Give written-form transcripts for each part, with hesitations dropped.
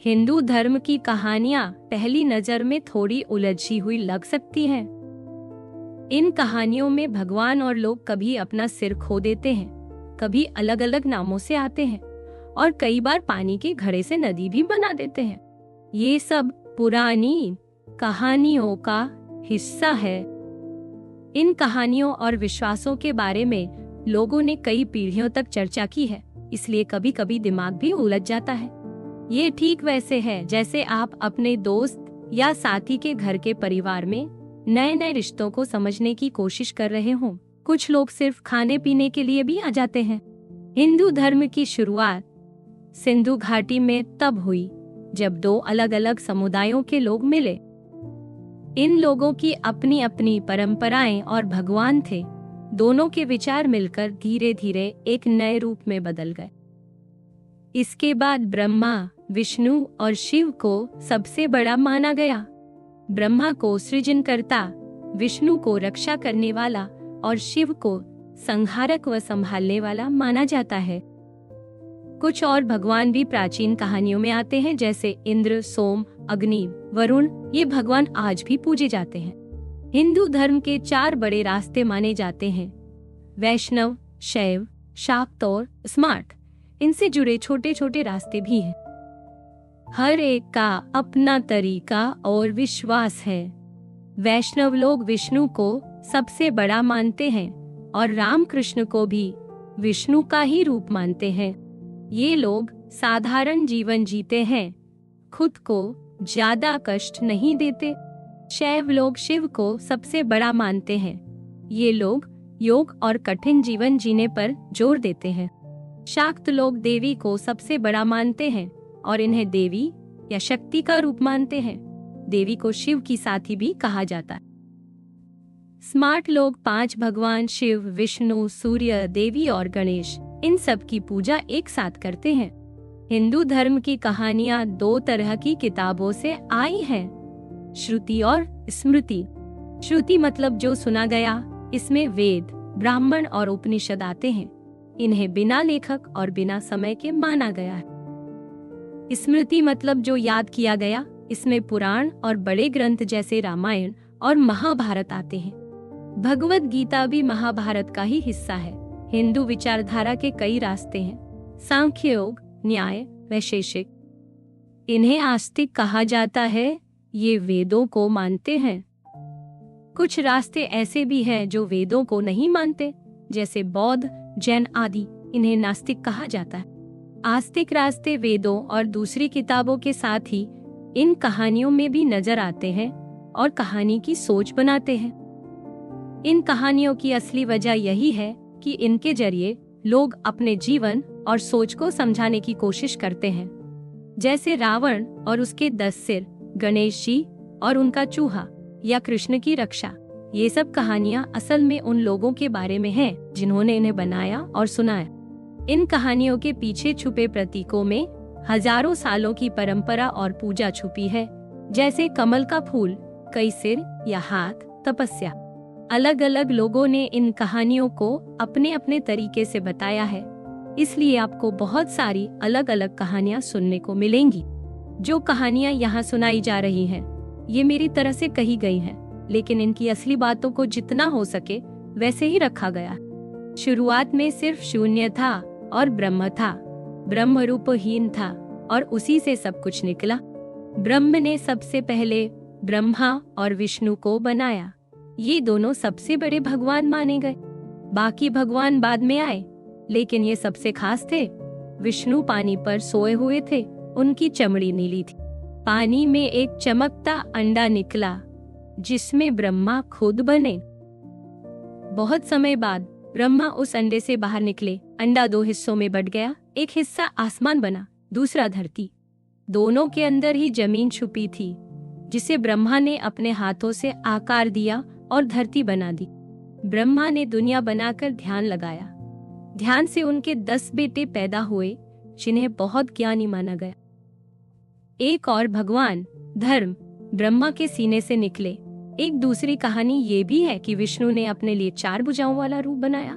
हिंदू धर्म की कहानियां पहली नजर में थोड़ी उलझी हुई लग सकती हैं। इन कहानियों में भगवान और लोग कभी अपना सिर खो देते हैं, कभी अलग अलग नामों से आते हैं और कई बार पानी के घड़े से नदी भी बना देते हैं। ये सब पुरानी कहानियों का हिस्सा है। इन कहानियों और विश्वासों के बारे में लोगों ने कई पीढ़ियों तक चर्चा की है, इसलिए कभी कभी दिमाग भी उलझ जाता है। ये ठीक वैसे है जैसे आप अपने दोस्त या साथी के घर के परिवार में नए नए रिश्तों को समझने की कोशिश कर रहे हों। कुछ लोग सिर्फ खाने पीने के लिए भी आ जाते हैं। हिंदू धर्म की शुरुआत सिंधु घाटी में तब हुई जब दो अलग अलग समुदायों के लोग मिले। इन लोगों की अपनी अपनी परंपराएं और भगवान थे। दोनों के विचार मिलकर धीरे धीरे एक नए रूप में बदल गए। इसके बाद ब्रह्मा, विष्णु और शिव को सबसे बड़ा माना गया। ब्रह्मा को सृजनकर्ता, विष्णु को रक्षा करने वाला और शिव को संहारक व संभालने वाला माना जाता है। कुछ और भगवान भी प्राचीन कहानियों में आते हैं, जैसे इंद्र, सोम, अग्नि, वरुण। ये भगवान आज भी पूजे जाते हैं। हिंदू धर्म के 4 बड़े रास्ते माने जाते हैं: वैष्णव, शैव, शाक्त और स्मार्त। इनसे जुड़े छोटे छोटे रास्ते भी हैं। हर एक का अपना तरीका और विश्वास है। वैष्णव लोग विष्णु को सबसे बड़ा मानते हैं और रामकृष्ण को भी विष्णु का ही रूप मानते हैं। ये लोग साधारण जीवन जीते हैं, खुद को ज्यादा कष्ट नहीं देते। शैव लोग शिव को सबसे बड़ा मानते हैं। ये लोग योग और कठिन जीवन जीने पर जोर देते हैं। शाक्त लोग देवी को सबसे बड़ा मानते हैं और इन्हें देवी या शक्ति का रूप मानते हैं। देवी को शिव की साथी भी कहा जाता है। स्मार्ट लोग 5 भगवान शिव, विष्णु, सूर्य, देवी और गणेश, इन सब की पूजा एक साथ करते हैं। हिंदू धर्म की कहानियां 2 तरह की किताबों से आई हैं: श्रुति और स्मृति। श्रुति मतलब जो सुना गया। इसमें वेद, ब्राह्मण और उपनिषद आते हैं। इन्हें बिना लेखक और बिना समय के माना गया है। स्मृति मतलब जो याद किया गया। इसमें पुराण और बड़े ग्रंथ जैसे रामायण और महाभारत आते हैं। भगवद गीता भी महाभारत का ही हिस्सा है। हिंदू विचारधारा के कई रास्ते हैं: सांख्य योग, न्याय, वैशेषिक। इन्हें आस्तिक कहा जाता है। ये वेदों को मानते हैं। कुछ रास्ते ऐसे भी हैं जो वेदों को नहीं मानते, जैसे बौद्ध, जैन आदि। इन्हें नास्तिक कहा जाता है। आस्तिक रास्ते वेदों और दूसरी किताबों के साथ ही इन कहानियों में भी नजर आते हैं और कहानी की सोच बनाते हैं। इन कहानियों की असली वजह यही है कि इनके जरिए लोग अपने जीवन और सोच को समझाने की कोशिश करते हैं। जैसे रावण और उसके 10 सिर, गणेश जी और उनका चूहा, या कृष्ण की रक्षा। ये सब कहानियां असल में उन लोगों के बारे में हैं जिन्होंने इन्हें बनाया और सुनाया। इन कहानियों के पीछे छुपे प्रतीकों में हजारों सालों की परंपरा और पूजा छुपी है, जैसे कमल का फूल, कई सिर या हाथ, तपस्या। अलग अलग लोगों ने इन कहानियों को अपने अपने तरीके से बताया है, इसलिए आपको बहुत सारी अलग अलग कहानियां सुनने को मिलेंगी। जो कहानियां यहाँ सुनाई जा रही हैं, ये मेरी तरह से कही गई हैं, लेकिन इनकी असली बातों को जितना हो सके वैसे ही रखा गया। शुरुआत में सिर्फ शून्य था और ब्रह्म था। ब्रह्म रूपहीन था और उसी से सब कुछ निकला। ब्रह्म ने सबसे पहले ब्रह्मा और विष्णु को बनाया। ये दोनों सबसे बड़े भगवान माने गए। बाकी भगवान बाद में आए, लेकिन ये सबसे खास थे। विष्णु पानी पर सोए हुए थे, उनकी चमड़ी नीली थी। पानी में एक चमकता अंडा निकला जिसमें ब्रह्मा खुद बने। बहुत समय बाद ब्रह्मा उस अंडे से बाहर निकले। अंडा 2 हिस्सों में बंट गया। एक हिस्सा आसमान बना, दूसरा धरती। दोनों के अंदर ही जमीन छुपी थी, जिसे ब्रह्मा ने अपने हाथों से आकार दिया और धरती बना दी। ब्रह्मा ने दुनिया बनाकर ध्यान लगाया। ध्यान से उनके 10 बेटे पैदा हुए, जिन्हें बहुत ज्ञानी माना गया। एक और भगवान, धर्म, ब्रह्मा के सीने से निकले। एक दूसरी कहानी ये भी है कि विष्णु ने अपने लिए 4 भुजाओं वाला रूप बनाया।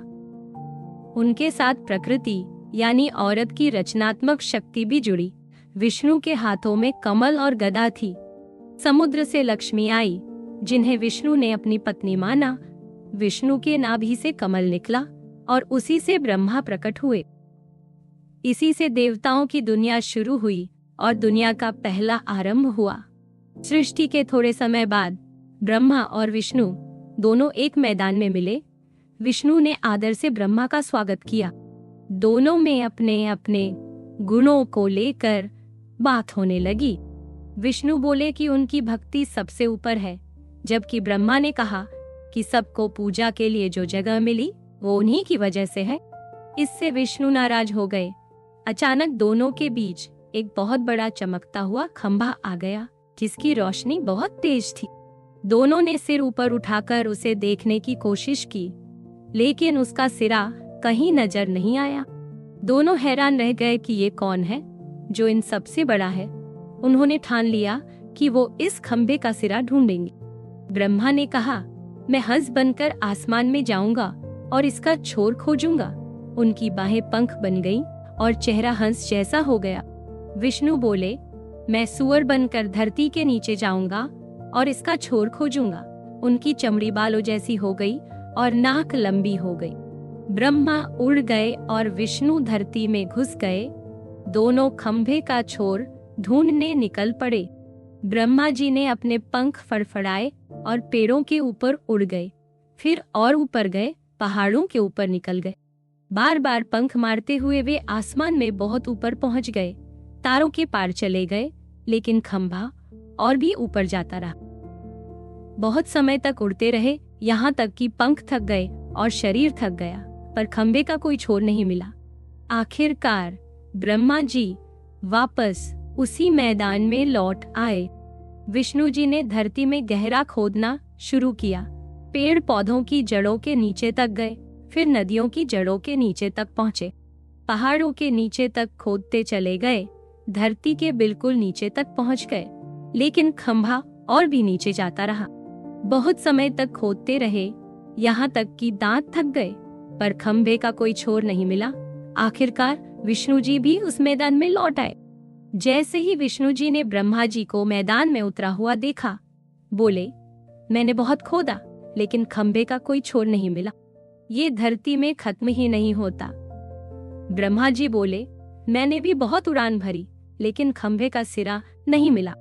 उनके साथ प्रकृति यानी औरत की रचनात्मक शक्ति भी जुड़ी। विष्णु के हाथों में कमल और गदा थी। समुद्र से लक्ष्मी आई, जिन्हें विष्णु ने अपनी पत्नी माना। विष्णु के नाभि से कमल निकला और उसी से ब्रह्मा प्रकट हुए। इसी से देवताओं की दुनिया शुरू हुई और दुनिया का पहला आरंभ हुआ। सृष्टि के थोड़े समय बाद ब्रह्मा और विष्णु दोनों एक मैदान में मिले। विष्णु ने आदर से ब्रह्मा का स्वागत किया। दोनों में अपने अपने गुणों को लेकर बात होने लगी। विष्णु बोले कि उनकी भक्ति सबसे ऊपर है, जबकि ब्रह्मा ने कहा कि सबको पूजा के लिए जो जगह मिली वो उन्हीं की वजह से है। इससे विष्णु नाराज हो गए। अचानक दोनों के बीच एक बहुत बड़ा चमकता हुआ खंभा आ गया, जिसकी रोशनी बहुत तेज थी। दोनों ने सिर ऊपर उठाकर उसे देखने की कोशिश की, लेकिन उसका सिरा कहीं नजर नहीं आया। दोनों हैरान रह गए कि ये कौन है जो इन सबसे बड़ा है। उन्होंने ठान लिया कि वो इस खंभे का सिरा ढूंढेंगे। ब्रह्मा ने कहा, मैं हंस बनकर आसमान में जाऊंगा और इसका छोर खोजूंगा। उनकी बाहें पंख बन गईं और चेहरा हंस जैसा हो गया। विष्णु बोले, मैं सूअर बनकर धरती के नीचे जाऊंगा और इसका छोर खोजूंगा। उनकी चमड़ी बालों जैसी हो गई और नाक लंबी हो गई। ब्रह्मा उड़ गए और विष्णु धरती में घुस गए। दोनों खंभे का छोर ढूंढने निकल पड़े। ब्रह्मा जी ने अपने पंख फड़फड़ाए और पेड़ों के ऊपर उड़ गए, फिर और ऊपर गए, पहाड़ों के ऊपर निकल गए। बार बार पंख मारते हुए वे आसमान में बहुत ऊपर पहुंच गए, तारों के पार चले गए, लेकिन खंभा और भी ऊपर जाता रहा। बहुत समय तक उड़ते रहे, यहाँ तक कि पंख थक गए और शरीर थक गया, पर खंभे का कोई छोर नहीं मिला। आखिरकार ब्रह्मा जी वापस उसी मैदान में लौट आए। विष्णु जी ने धरती में गहरा खोदना शुरू किया। पेड़ पौधों की जड़ों के नीचे तक गए, फिर नदियों की जड़ों के नीचे तक पहुंचे। पहाड़ों के नीचे तक खोदते चले गए, धरती के बिल्कुल नीचे तक पहुंच गए, लेकिन खंभा और भी नीचे जाता रहा। बहुत समय तक खोदते रहे, यहाँ तक कि दांत थक गए, पर खंभे का कोई छोर नहीं मिला। आखिरकार विष्णु जी भी उस मैदान में लौट आए। जैसे ही विष्णु जी ने ब्रह्मा जी को मैदान में उतरा हुआ देखा, बोले, मैंने बहुत खोदा, लेकिन खंभे का कोई छोर नहीं मिला। ये धरती में खत्म ही नहीं होता। ब्रह्मा जी बोले, मैंने भी बहुत उड़ान भरी, लेकिन खंभे का सिरा नहीं मिला।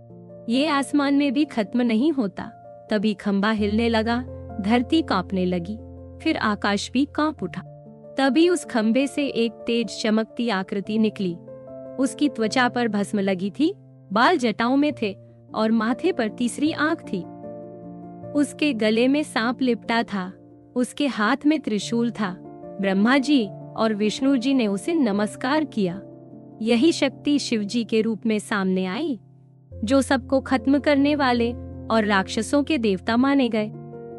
ये आसमान में भी खत्म नहीं होता। तभी खंभा हिलने लगा, धरती कांपने लगी, फिर आकाश भी कांप उठा। तभी उस खंभे से एक तेज चमकती आकृति निकली। उसकी त्वचा पर भस्म लगी थी, बाल जटाओं में थे और माथे पर तीसरी आंख थी। उसके गले में सांप लिपटा था, उसके हाथ में त्रिशूल था। ब्रह्मा जी और विष्णु जी ने उसे नमस्कार किया। यही शक्ति शिव जी के रूप में सामने आई, जो सबको खत्म करने वाले और राक्षसों के देवता माने गए।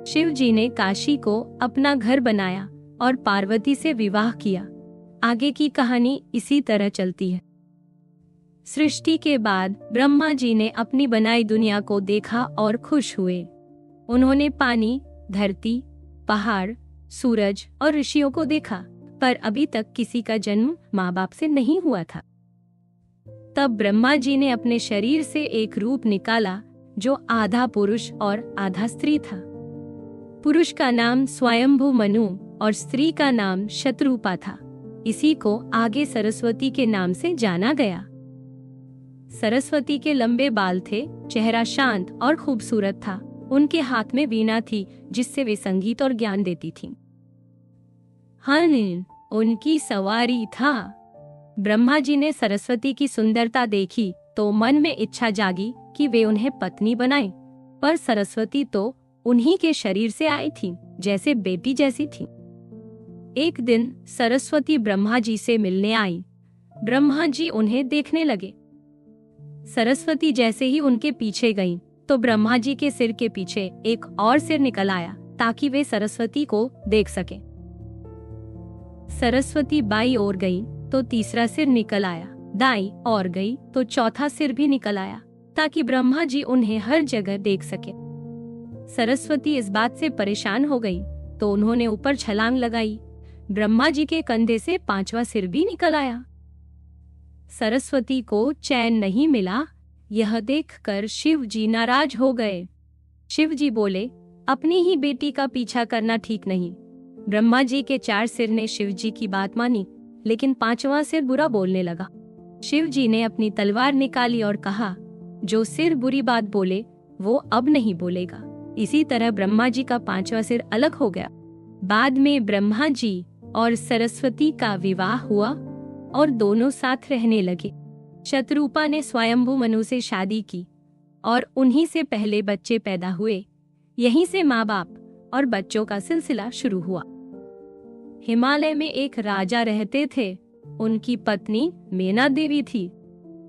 शिव जी ने काशी को अपना घर बनाया और पार्वती से विवाह किया। आगे की कहानी इसी तरह चलती है। सृष्टि के बाद ब्रह्मा जी ने अपनी बनाई दुनिया को देखा और खुश हुए। उन्होंने पानी, धरती, पहाड़, सूरज और ऋषियों को देखा, पर अभी तक किसी का जन्म माँ बाप से नहीं हुआ था। तब ब्रह्मा जी ने अपने शरीर से एक रूप निकाला जो आधा पुरुष और आधा स्त्री था। पुरुष का नाम स्वयंभू मनु और स्त्री का नाम शतरूपा था। इसी को आगे सरस्वती के नाम से जाना गया। सरस्वती के लंबे बाल थे, चेहरा शांत और खूबसूरत था। उनके हाथ में वीणा थी, जिससे वे संगीत और ज्ञान देती थीं। हन उनकी सवारी था। ब्रह्मा जी ने सरस्वती की सुंदरता देखी तो मन में इच्छा जागी कि वे उन्हें पत्नी बनाएं, पर सरस्वती तो उन्हीं के शरीर से आई थी, जैसे बेटी जैसी थी। एक दिन सरस्वती ब्रह्मा जी से मिलने आई। ब्रह्मा जी उन्हें देखने लगे। सरस्वती जैसे ही उनके पीछे गईं, तो ब्रह्मा जी के सिर के पीछे एक और सिर निकल आया, ताकि वे सरस्वती को देख सकें। सरस्वती बाईं ओर गई तो तीसरा सिर निकल आया, दाईं ओर गई तो चौथा सिर भी निकल आया, ताकि ब्रह्मा जी उन्हें हर जगह देख सके। सरस्वती इस बात से परेशान हो गई तो उन्होंने ऊपर छलांग लगाई। ब्रह्मा जी के कंधे से पांचवा सिर भी निकल आया। सरस्वती को चैन नहीं मिला। यह देखकर शिव जी नाराज हो गए। शिव जी बोले, अपनी ही बेटी का पीछा करना ठीक नहीं। ब्रह्मा जी के 4 सिर ने शिव जी की बात मानी, लेकिन 5वां सिर बुरा बोलने लगा। शिव जी ने अपनी तलवार निकाली और कहा, जो सिर बुरी बात बोले वो अब नहीं बोलेगा। इसी तरह ब्रह्मा जी का 5वां सिर अलग हो गया। बाद में ब्रह्मा जी और सरस्वती का विवाह हुआ और दोनों साथ रहने लगे। शतरूपा ने स्वयंभू मनु से शादी की और उन्हीं से पहले बच्चे पैदा हुए। यहीं से माँ बाप और बच्चों का सिलसिला शुरू हुआ। हिमालय में एक राजा रहते थे। उनकी पत्नी मेना देवी थी।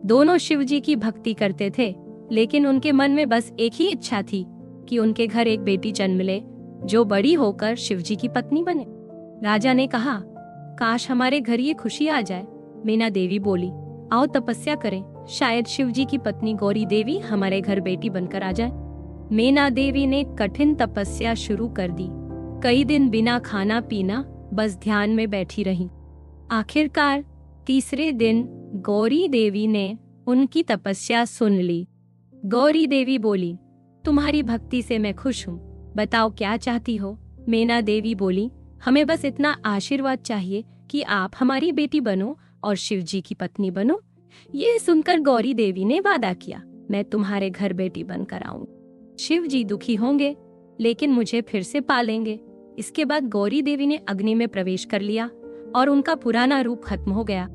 दोनों शिव जी की भक्ति करते थे, लेकिन उनके मन में बस एक ही इच्छा थी कि उनके घर एक बेटी जन्म ले जो बड़ी होकर शिव जी की पत्नी बने। राजा ने कहा, काश हमारे घर ये खुशी आ जाए। मीना देवी बोली, आओ तपस्या करें, शायद शिव जी की पत्नी गौरी देवी हमारे घर बेटी बनकर आ जाए। मीना देवी ने कठिन तपस्या शुरू कर दी। कई दिन बिना खाना पीना बस ध्यान में बैठी रही। आखिरकार तीसरे दिन गौरी देवी ने उनकी तपस्या सुन ली। गौरी देवी बोली, तुम्हारी भक्ति से मैं खुश हूँ, बताओ क्या चाहती हो। मीना देवी बोली, हमें बस इतना आशीर्वाद चाहिए कि आप हमारी बेटी बनो और शिव जी की पत्नी बनो। ये सुनकर गौरी देवी ने वादा किया, मैं तुम्हारे घर बेटी बनकर आऊंगी। शिव जी दुखी होंगे, लेकिन मुझे फिर से पालेंगे। इसके बाद गौरी देवी ने अग्नि में प्रवेश कर लिया और उनका पुराना रूप खत्म हो गया।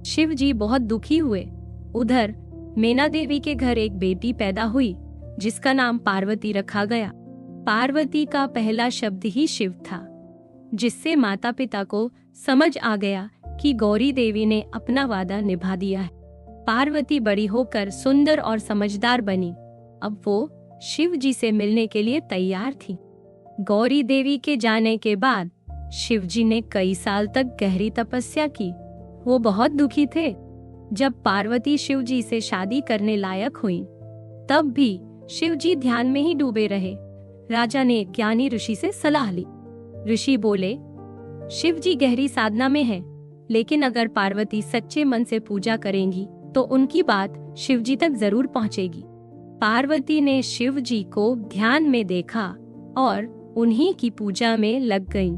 शिव जी बहुत दुखी हुए। उधर मीना देवी के घर एक बेटी पैदा हुई, जिसका नाम पार्वती रखा गया। पार्वती का पहला शब्द ही शिव था, जिससे माता पिता को समझ आ गया कि गौरी देवी ने अपना वादा निभा दिया है। पार्वती बड़ी होकर सुंदर और समझदार बनी। अब वो शिव जी से मिलने के लिए तैयार थी। गौरी देवी के जाने के बाद शिव जी ने कई साल तक गहरी तपस्या की। वो बहुत दुखी थे। जब पार्वती शिव जी से शादी करने लायक हुई, तब भी शिव जी ध्यान में ही डूबे रहे। राजा ने ज्ञानी ऋषि से सलाह ली। ऋषि बोले, शिव जी गहरी साधना में हैं, लेकिन अगर पार्वती सच्चे मन से पूजा करेंगी तो उनकी बात शिव जी तक जरूर पहुंचेगी। पार्वती ने शिव जी को ध्यान में देखा और उन्हीं की पूजा में लग गईं।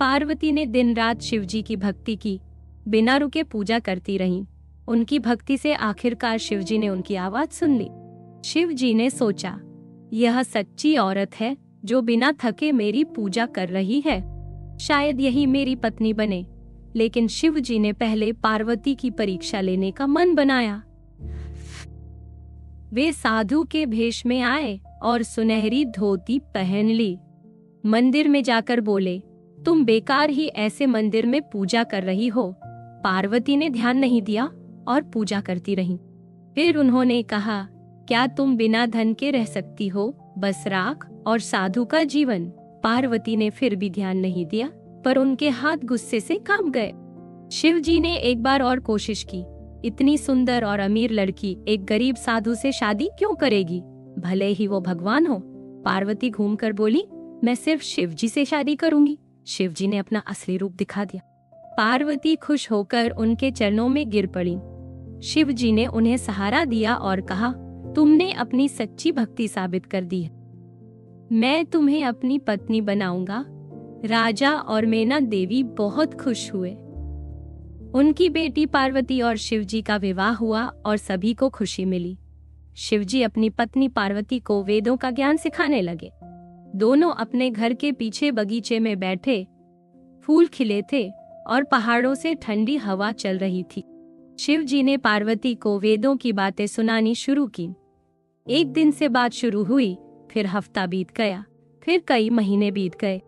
पार्वती ने दिन रात शिव जी की भक्ति की, बिना रुके पूजा करती रहीं। उनकी भक्ति से आखिरकार शिव जी ने उनकी आवाज सुन ली। शिव जी ने सोचा, यह सच्ची औरत है जो बिना थके मेरी पूजा कर रही है, शायद यही मेरी पत्नी बने। लेकिन शिव जी ने पहले पार्वती की परीक्षा लेने का मन बनाया। वे साधु के भेष में आए और सुनहरी धोती पहन ली। मंदिर में जाकर बोले, तुम बेकार ही ऐसे मंदिर में पूजा कर रही हो। पार्वती ने ध्यान नहीं दिया और पूजा करती रही। फिर उन्होंने कहा, क्या तुम बिना धन के रह सकती हो, बस राख और साधु का जीवन। पार्वती ने फिर भी ध्यान नहीं दिया, पर उनके हाथ गुस्से से कांप गए। शिव जी ने एक बार और कोशिश की। इतनी सुंदर और अमीर लड़की एक गरीब साधु से शादी क्यों करेगी, भले ही वो भगवान हो। पार्वती घूमकर बोली, मैं सिर्फ शिव जी से शादी करूंगी। शिव जी ने अपना असली रूप दिखा दिया। पार्वती खुश होकर उनके चरणों में गिर पड़ी। शिव जी ने उन्हें सहारा दिया और कहा, तुमने अपनी सच्ची भक्ति साबित कर दी है, मैं तुम्हें अपनी पत्नी बनाऊंगा। राजा और मेना देवी बहुत खुश हुए। उनकी बेटी पार्वती और शिव जी का विवाह हुआ और सभी को खुशी मिली। शिव जी अपनी पत्नी पार्वती को वेदों का ज्ञान सिखाने लगे। दोनों अपने घर के पीछे बगीचे में बैठे, फूल खिले थे और पहाड़ों से ठंडी हवा चल रही थी। शिव जी ने पार्वती को वेदों की बातें सुनानी शुरू की। एक दिन से बात शुरू हुई, फिर हफ्ता बीत गया, फिर कई महीने बीत गए।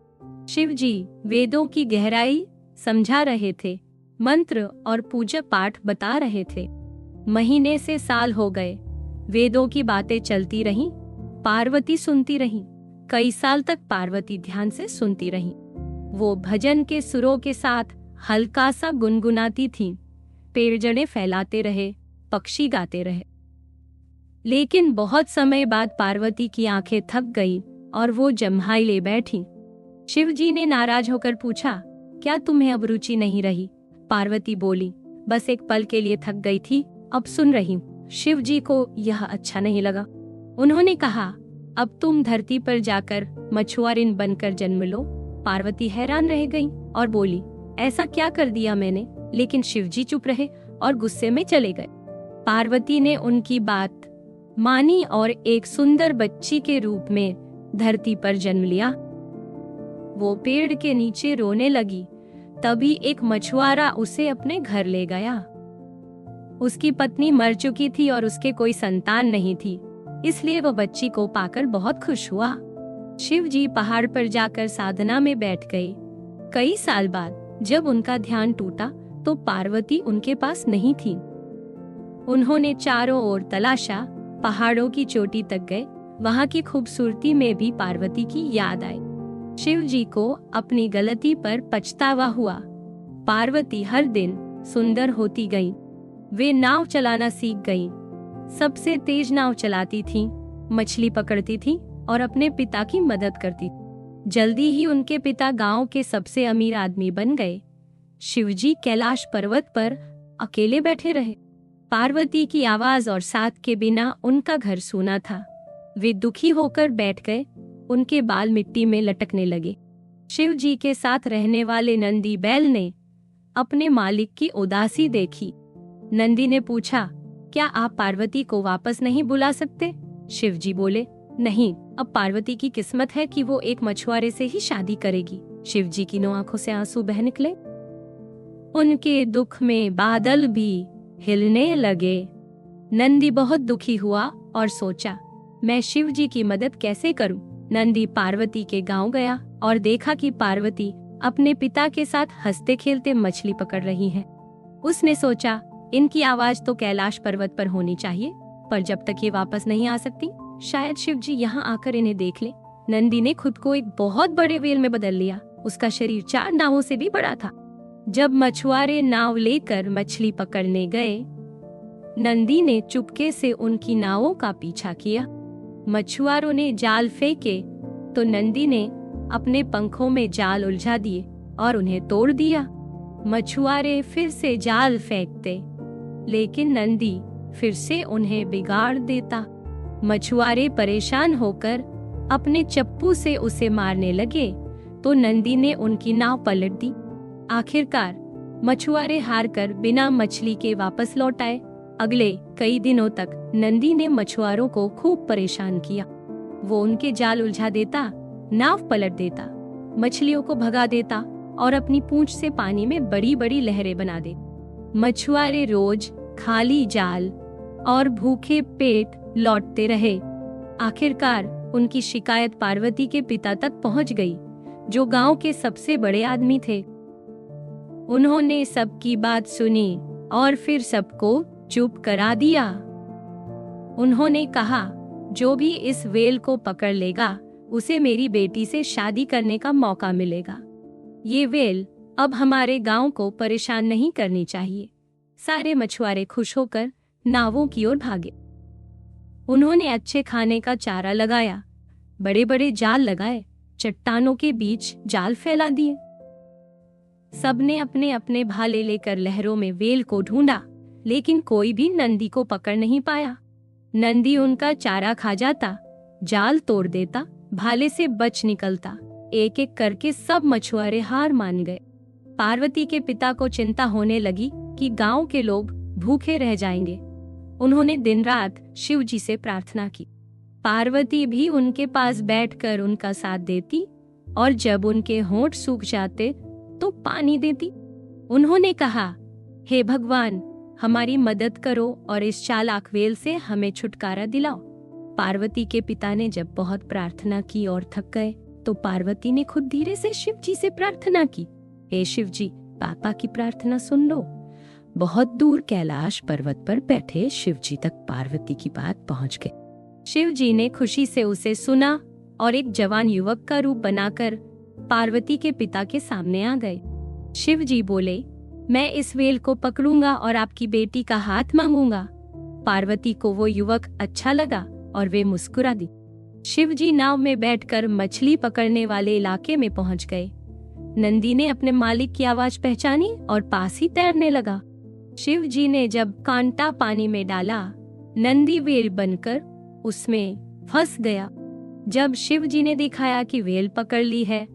शिव जी वेदों की गहराई समझा रहे थे, मंत्र और पूजा पाठ बता रहे थे। महीने से साल हो गए, वेदों की बातें चलती रहीं, पार्वती सुनती रहीं। कई साल तक पार्वती ध्यान से सुनती रहीं। वो भजन के सुरों के साथ हल्का सा गुनगुनाती थीं। पेड़ जड़ें फैलाते रहे, पक्षी गाते रहे। लेकिन बहुत समय बाद पार्वती की आंखें थक गईं और वो जम्हाई ले बैठी। शिव जी ने नाराज होकर पूछा, क्या तुम्हें अब रुचि नहीं रही? पार्वती बोली, बस एक पल के लिए थक गई थी, अब सुन रही हूँ। शिव जी को यह अच्छा नहीं लगा। उन्होंने कहा, अब तुम धरती पर जाकर मछुआरिन बनकर जन्म लो। पार्वती हैरान रह गई और बोली, ऐसा क्या कर दिया मैंने? लेकिन शिव जी चुप रहे और गुस्से में चले गए। पार्वती ने उनकी बात मानी और एक सुंदर बच्ची के रूप में धरती पर जन्म लिया। वो पेड़ के नीचे रोने लगी। तभी एक मछुआरा उसे अपने घर ले गया। उसकी पत्नी मर चुकी थी और उसके कोई संतान नहीं थी, इसलिए वो बच्ची को पाकर बहुत खुश हुआ। शिव जी पहाड़ पर जाकर साधना में बैठ गए। कई साल बाद जब उनका ध्यान टूटा तो पार्वती उनके पास नहीं थी। उन्होंने चारों ओर तलाशा, पहाड़ों की चोटी तक गए। वहां की खूबसूरती में भी पार्वती की याद आई। शिव जी को अपनी गलती पर पछतावा हुआ। पार्वती हर दिन सुंदर होती गई। वे नाव चलाना सीख गईं। सबसे तेज नाव चलाती थीं, मछली पकड़ती थीं और अपने पिता की मदद करती। जल्दी ही उनके पिता गांव के सबसे अमीर आदमी बन गए। शिवजी कैलाश पर्वत पर अकेले बैठे रहे। पार्वती की आवाज और साथ के बिना उनका घर सूना था। वे दुखी होकर बैठ गए। उनके बाल मिट्टी में लटकने लगे। शिव जी के साथ रहने वाले नंदी बैल ने अपने मालिक की उदासी देखी। नंदी ने पूछा, क्या आप पार्वती को वापस नहीं बुला सकते? शिव जी बोले, नहीं, अब पार्वती की किस्मत है कि वो एक मछुआरे से ही शादी करेगी। शिव जी की 9 आंखों से आंसू बह निकले। उनके दुख में बादल भी हिलने लगे। नंदी बहुत दुखी हुआ और सोचा, मैं शिव जी की मदद कैसे करूं? नंदी पार्वती के गांव गया और देखा कि पार्वती अपने पिता के साथ हंसते खेलते मछली पकड़ रही है। उसने सोचा, इनकी आवाज तो कैलाश पर्वत पर होनी चाहिए, पर जब तक ये वापस नहीं आ सकती, शायद शिव जी यहाँ आकर इन्हें देख ले। नंदी ने खुद को एक बहुत बड़े व्हेल में बदल लिया। उसका शरीर 4 नावों से भी बड़ा था। जब मछुआरे नाव लेकर मछली पकड़ने गए, नंदी ने चुपके से उनकी नावों का पीछा किया। मछुआरों ने जाल फेंके तो नंदी ने अपने पंखों में जाल उलझा दिए और उन्हें तोड़ दिया। मछुआरे फिर से जाल फेंकते, लेकिन नंदी फिर से उन्हें बिगाड़ देता। मछुआरे परेशान होकर अपने चप्पू से उसे मारने लगे तो नंदी ने उनकी नाव पलट दी। आखिरकार मछुआरे हारकर बिना मछली के वापस लौट आए। अगले कई दिनों तक नंदी ने मछुआरों को खूब परेशान किया। वो उनके जाल उलझा देता, नाव पलट देता, मछलियों को भगा देता और अपनी पूंछ से पानी में बड़ी बड़ी लहरें बना दे। मछुआरे रोज खाली जाल और भूखे पेट लौटते रहे। आखिरकार उनकी शिकायत पार्वती के पिता तक पहुंच गई, जो गांव के सबसे बड़े आदमी थे। उन्होंने सबकी बात सुनी और फिर सबको चुप करा दिया। उन्होंने कहा, जो भी इस व्हेल को पकड़ लेगा उसे मेरी बेटी से शादी करने का मौका मिलेगा। ये व्हेल अब हमारे गांव को परेशान नहीं करनी चाहिए। सारे मछुआरे खुश होकर नावों की ओर भागे। उन्होंने अच्छे खाने का चारा लगाया, बड़े बड़े जाल लगाए, चट्टानों के बीच जाल फैला दिए। सबने अपने अपने भाले लेकर लहरों में व्हेल को ढूंढा, लेकिन कोई भी नंदी को पकड़ नहीं पाया। नंदी उनका चारा खा जाता, जाल तोड़ देता, भाले से बच निकलता। एक एक करके सब मछुआरे हार मान गए। पार्वती के पिता को चिंता होने लगी कि गांव के लोग भूखे रह जाएंगे। उन्होंने दिन रात शिव जी से प्रार्थना की। पार्वती भी उनके पास बैठकर उनका साथ देती और जब उनके होंठ सूख जाते तो पानी देती। उन्होंने कहा, हे भगवान, हमारी मदद करो और इस चालाक व्हेल से हमें छुटकारा दिलाओ। पार्वती के पिता ने जब बहुत प्रार्थना की और थक गए तो पार्वती ने खुद धीरे से शिव जी से प्रार्थना की, हे शिव जी, पापा की प्रार्थना सुन लो। बहुत दूर कैलाश पर्वत पर बैठे शिव जी तक पार्वती की बात पहुंच गई। शिव जी ने खुशी से उसे सुना और एक जवान युवक का रूप बनाकर पार्वती के पिता के सामने आ गए। शिव जी बोले, मैं इस व्हेल को पकड़ूंगा और आपकी बेटी का हाथ मांगूंगा। पार्वती को वो युवक अच्छा लगा और वे मुस्कुरा दी। शिव जी नाव में बैठकर मछली पकड़ने वाले इलाके में पहुंच गए। नंदी ने अपने मालिक की आवाज पहचानी और पास ही तैरने लगा। शिव जी ने जब कांटा पानी में डाला, नंदी वेल बनकर उसमें फंस गया। जब शिव जी ने दिखाया कि वेल पकड़ ली है,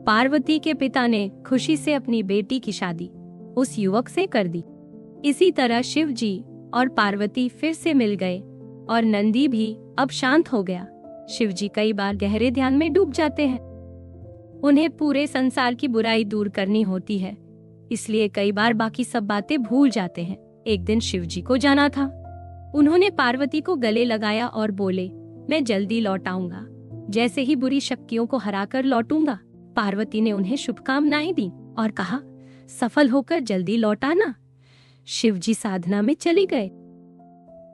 पार्वती के पिता ने खुशी से अपनी बेटी की शादी उस युवक से कर दी। इसी तरह शिव जी और पार्वती फिर से मिल गए और नंदी भी अब शांत हो गया। शिव जी कई बार गहरे ध्यान में डूब जाते हैं। उन्हें पूरे संसार की बुराई दूर करनी होती है, इसलिए कई बार बाकी सब बातें भूल जाते हैं। एक दिन शिव जी को जाना था। उन्होंने पार्वती को गले लगाया और बोले, मैं जल्दी लौट आऊंगा, जैसे ही बुरी शक्तियों को हराकर लौटूंगा। पार्वती ने उन्हें शुभकामनाएं दी और कहा, सफल होकर जल्दी लौट आना। शिव जी साधना में चले गए।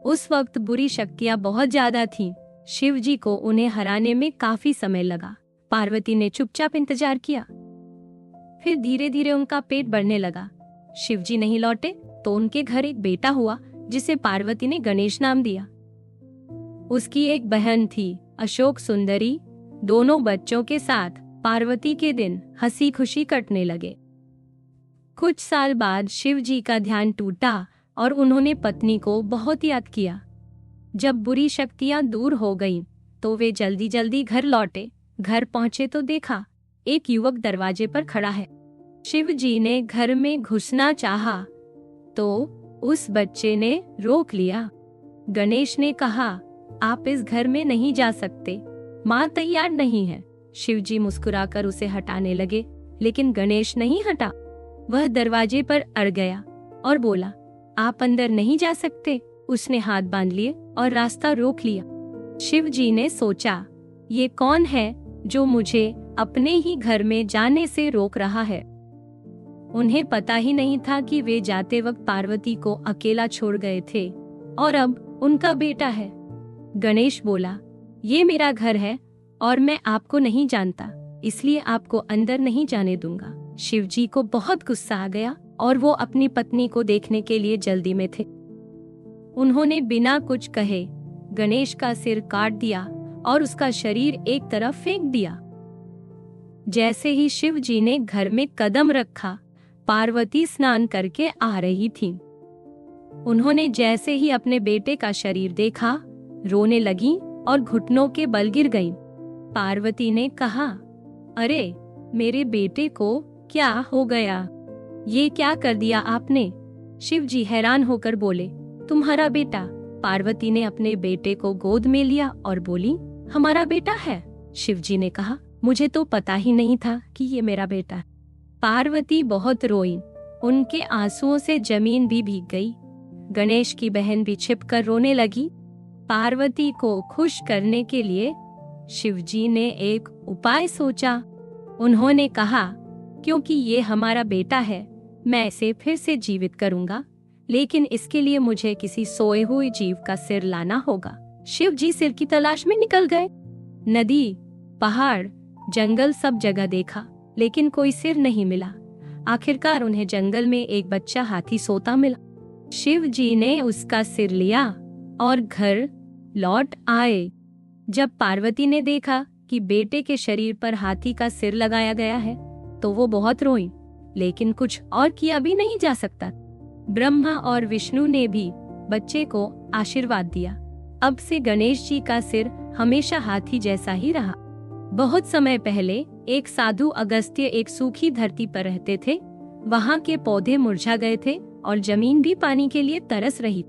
उस वक्त बुरी शक्तियां बहुत ज्यादा थीं। शिव जी को उन्हें हराने में काफी समय लगा। पार्वती ने चुपचाप इंतजार किया। फिर धीरे धीरे उनका पेट बढ़ने लगा। शिव जी नहीं लौटे तो उनके घर एक बेटा हुआ, जिसे पार्वती ने गणेश नाम दिया। उसकी एक बहन थी, अशोक सुंदरी। दोनों बच्चों के साथ पार्वती के दिन हंसी खुशी कटने लगे। कुछ साल बाद शिव जी का ध्यान टूटा और उन्होंने पत्नी को बहुत याद किया। जब बुरी शक्तियां दूर हो गईं, तो वे जल्दी जल्दी घर लौटे। घर पहुंचे तो देखा एक युवक दरवाजे पर खड़ा है। शिव जी ने घर में घुसना चाहा तो उस बच्चे ने रोक लिया। गणेश ने कहा, आप इस घर में नहीं जा सकते, माँ तैयार नहीं है। शिव जी मुस्कुराकर उसे हटाने लगे, लेकिन गणेश नहीं हटा। वह दरवाजे पर अड़ गया और बोला, आप अंदर नहीं जा सकते। उसने हाथ बांध लिए और रास्ता रोक लिया। शिव जी ने सोचा, ये कौन है जो मुझे अपने ही घर में जाने से रोक रहा है। उन्हें पता ही नहीं था कि वे जाते वक्त पार्वती को अकेला छोड़ गए थे और अब उनका बेटा है। गणेश बोला, ये मेरा घर है और मैं आपको नहीं जानता, इसलिए आपको अंदर नहीं जाने दूंगा। शिव जी को बहुत गुस्सा आ गया और वो अपनी पत्नी को देखने के लिए जल्दी में थे। उन्होंने बिना कुछ कहे गणेश का सिर काट दिया और उसका शरीर एक तरफ फेंक दिया। जैसे ही शिव जी ने घर में कदम रखा, पार्वती स्नान करके आ रही थी। उन्होंने जैसे ही अपने बेटे का शरीर देखा, रोने लगी और घुटनों के बल गिर गईं। पार्वती ने कहा, अरे मेरे बेटे को क्या हो गया? ये क्या कर दिया आपने? शिव जी हैरान होकर बोले, तुम्हारा बेटा। पार्वती ने अपने बेटे को गोद में लिया और बोली, हमारा बेटा है। शिव जी ने कहा, मुझे तो पता ही नहीं था कि ये मेरा बेटा है। पार्वती बहुत रोई, उनके आंसुओं से जमीन भी भीग गई। गणेश की बहन भी छिपकर रोने लगी। पार्वती को खुश करने के लिए शिव जी ने एक उपाय सोचा। उन्होंने कहा, क्योंकि ये हमारा बेटा है, मैं इसे फिर से जीवित करूंगा, लेकिन इसके लिए मुझे किसी सोए हुए जीव का सिर लाना होगा। शिव जी सिर की तलाश में निकल गए। नदी, पहाड़, जंगल सब जगह देखा, लेकिन कोई सिर नहीं मिला। आखिरकार उन्हें जंगल में एक बच्चा हाथी सोता मिला। शिव जी ने उसका सिर लिया और घर लौट आए। जब पार्वती ने देखा कि बेटे के शरीर पर हाथी का सिर लगाया गया है, तो वो बहुत रोई, लेकिन कुछ और किया भी नहीं जा सकता। ब्रह्मा और विष्णु ने भी बच्चे को आशीर्वाद दिया। अब से गणेश जी का सिर हमेशा हाथी जैसा ही रहा। बहुत समय पहले एक साधु अगस्त्य एक सूखी धरती पर रहते थे। वहाँ के पौधे मुरझा गए थे और जमीन भी पानी के लिए तरस रही।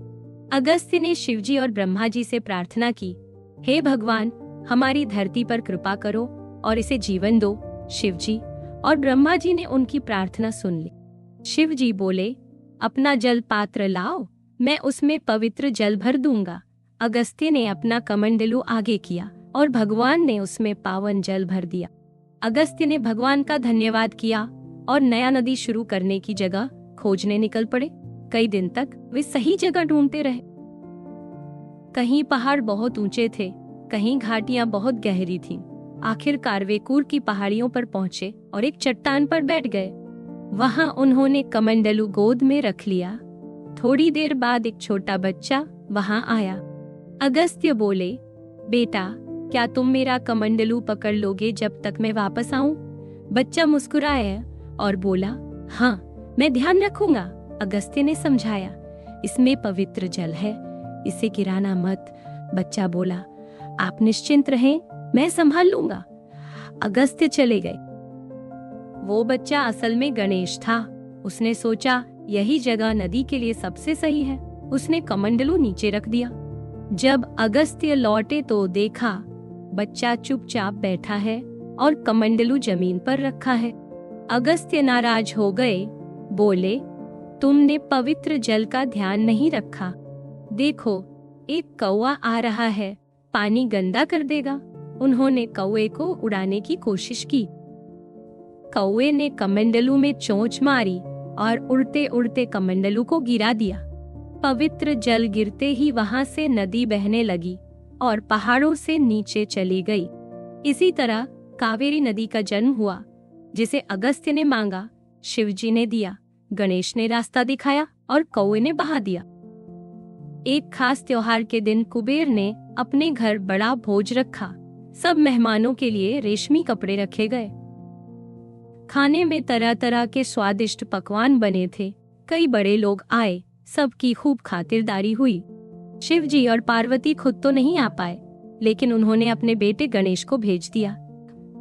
अगस्त्य ने शिवजी और ब्रह्मा जी से प्रार्थना की, हे भगवान, हमारी धरती पर कृपा करो और इसे जीवन दो। शिवजी और ब्रह्मा जी ने उनकी प्रार्थना सुन ली। शिव जी बोले, अपना जल पात्र लाओ, मैं उसमें पवित्र जल भर दूंगा। अगस्त्य ने अपना कमंडलू आगे किया और भगवान ने उसमें पावन जल भर दिया। अगस्त्य ने भगवान का धन्यवाद किया और नया नदी शुरू करने की जगह खोजने निकल पड़े। कई दिन तक वे सही जगह ढूंढते रहे। कहीं पहाड़ बहुत ऊंचे थे, कहीं घाटियां बहुत गहरी थीं। आखिरकार वे कूर की पहाड़ियों पर पहुंचे और एक चट्टान पर बैठ गए। वहां उन्होंने कमंडलू गोद में रख लिया। थोड़ी देर बाद एक छोटा बच्चा वहां आया। अगस्त्य बोले, बेटा, क्या तुम मेरा कमंडलू पकड़ लोगे जब तक मैं वापस आऊं? बच्चा मुस्कुराया और बोला, हाँ, मैं ध्यान रखूंगा। अगस्त्य ने समझाया, इसमें पवित्र जल है, इसे गिराना मत। बच्चा बोला, आप निश्चिंत रहें, मैं संभाल लूंगा। अगस्त्य चले गए। वो बच्चा असल में गणेश था। उसने सोचा यही जगह नदी के लिए सबसे सही है। उसने कमंडलू नीचे रख दिया। जब अगस्त्य लौटे तो देखा बच्चा चुपचाप बैठा है और कमंडलू जमीन पर रखा है। अगस्त्य नाराज हो गए, बोले, तुमने पवित्र जल का ध्यान नहीं रखा। देखो, एक कौवा आ रहा है, पानी गंदा कर देगा। उन्होंने कौवे को उड़ाने की कोशिश की। कौवे ने कमंडलू में चोंच मारी और उड़ते उड़ते कमंडलू को गिरा दिया। पवित्र जल गिरते ही वहां से नदी बहने लगी और पहाड़ों से नीचे चली गई। इसी तरह कावेरी नदी का जन्म हुआ, जिसे अगस्त्य ने मांगा, शिवजी ने दिया, गणेश ने रास्ता दिखाया और कौवे ने बहा दिया। एक खास त्योहार के दिन कुबेर ने अपने घर बड़ा भोज रखा। सब मेहमानों के लिए रेशमी कपड़े रखे गए। खाने में तरह तरह के स्वादिष्ट पकवान बने थे। कई बड़े लोग आए, सबकी खूब खातिरदारी हुई। शिवजी और पार्वती खुद तो नहीं आ पाए, लेकिन उन्होंने अपने बेटे गणेश को भेज दिया।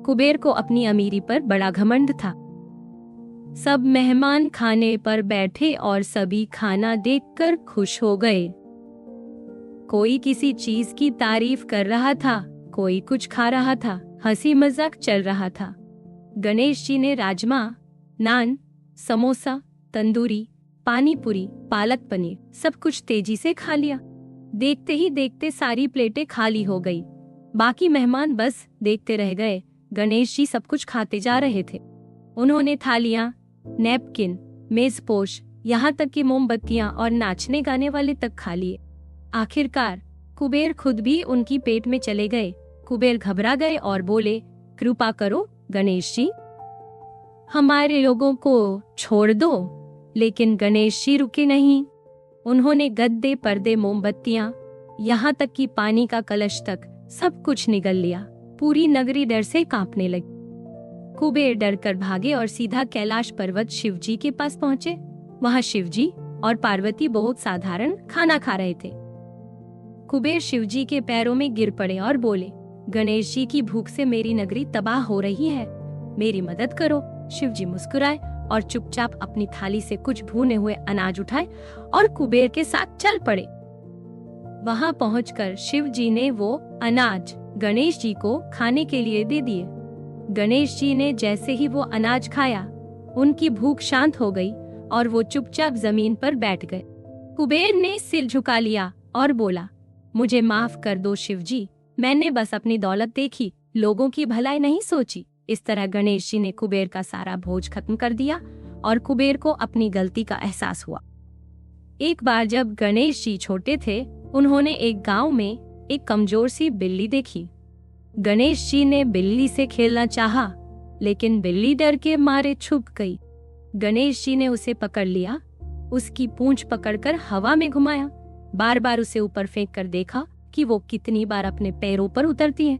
कुबेर को अपनी अमीरी पर बड़ा घमंड था। सब मेहमान खाने पर बैठे और सभी खाना देखकर खुश हो गए। कोई किसी चीज की तारीफ कर रहा था, कोई कुछ खा रहा था, हंसी मजाक चल रहा था। गणेश जी ने राजमा, नान, समोसा, तंदूरी, पानी पूरी, पालक पनीर सब कुछ तेजी से खा लिया। देखते ही देखते सारी प्लेटें खाली हो गई। बाकी मेहमान बस देखते रह गए। गणेश जी सब कुछ खाते जा रहे थे। उन्होंने थालियां, नैपकिन, मेजपोश, यहाँ तक कि मोमबत्तियां और नाचने गाने वाले तक खा लिए। आखिरकार कुबेर खुद भी उनकी पेट में चले गए। कुबेर घबरा गए और बोले, कृपा करो गणेश जी, हमारे लोगों को छोड़ दो। लेकिन गणेश जी रुके नहीं। उन्होंने गद्दे, पर्दे, मोमबत्तियां, यहाँ तक कि पानी का कलश तक सब कुछ निगल लिया। पूरी नगरी डर से कांपने लगी। कुबेर डर कर भागे और सीधा कैलाश पर्वत शिवजी के पास पहुँचे। वहाँ शिवजी और पार्वती बहुत साधारण खाना खा रहे थे। कुबेर शिवजी के पैरों में गिर पड़े और बोले, गणेश जी की भूख से मेरी नगरी तबाह हो रही है, मेरी मदद करो। शिवजी मुस्कुराए और चुपचाप अपनी थाली से कुछ भुने हुए अनाज उठाए और कुबेर के साथ चल पड़े। वहां पहुंचकर शिवजी ने वो अनाज गणेश जी को खाने के लिए दे दिए। गणेश जी ने जैसे ही वो अनाज खाया, उनकी भूख शांत हो गई और वो चुपचाप जमीन पर बैठ गए। कुबेर ने सिर झुका लिया और बोला, मुझे माफ कर दो शिवजी, मैंने बस अपनी दौलत देखी, लोगों की भलाई नहीं सोची। इस तरह गणेश जी ने कुबेर का सारा भोज खत्म कर दिया और कुबेर को अपनी गलती का एहसास हुआ। एक बार जब गणेश जी छोटे थे, उन्होंने एक गांव में एक कमजोर सी बिल्ली देखी। गणेश जी ने बिल्ली से खेलना चाहा, लेकिन बिल्ली डर के मारे छुप गई। गणेश जी ने उसे पकड़ लिया, उसकी पूंछ पकड़कर हवा में घुमाया, बार बार उसे ऊपर फेंक कर देखा कि वो कितनी बार अपने पैरों पर उतरती है।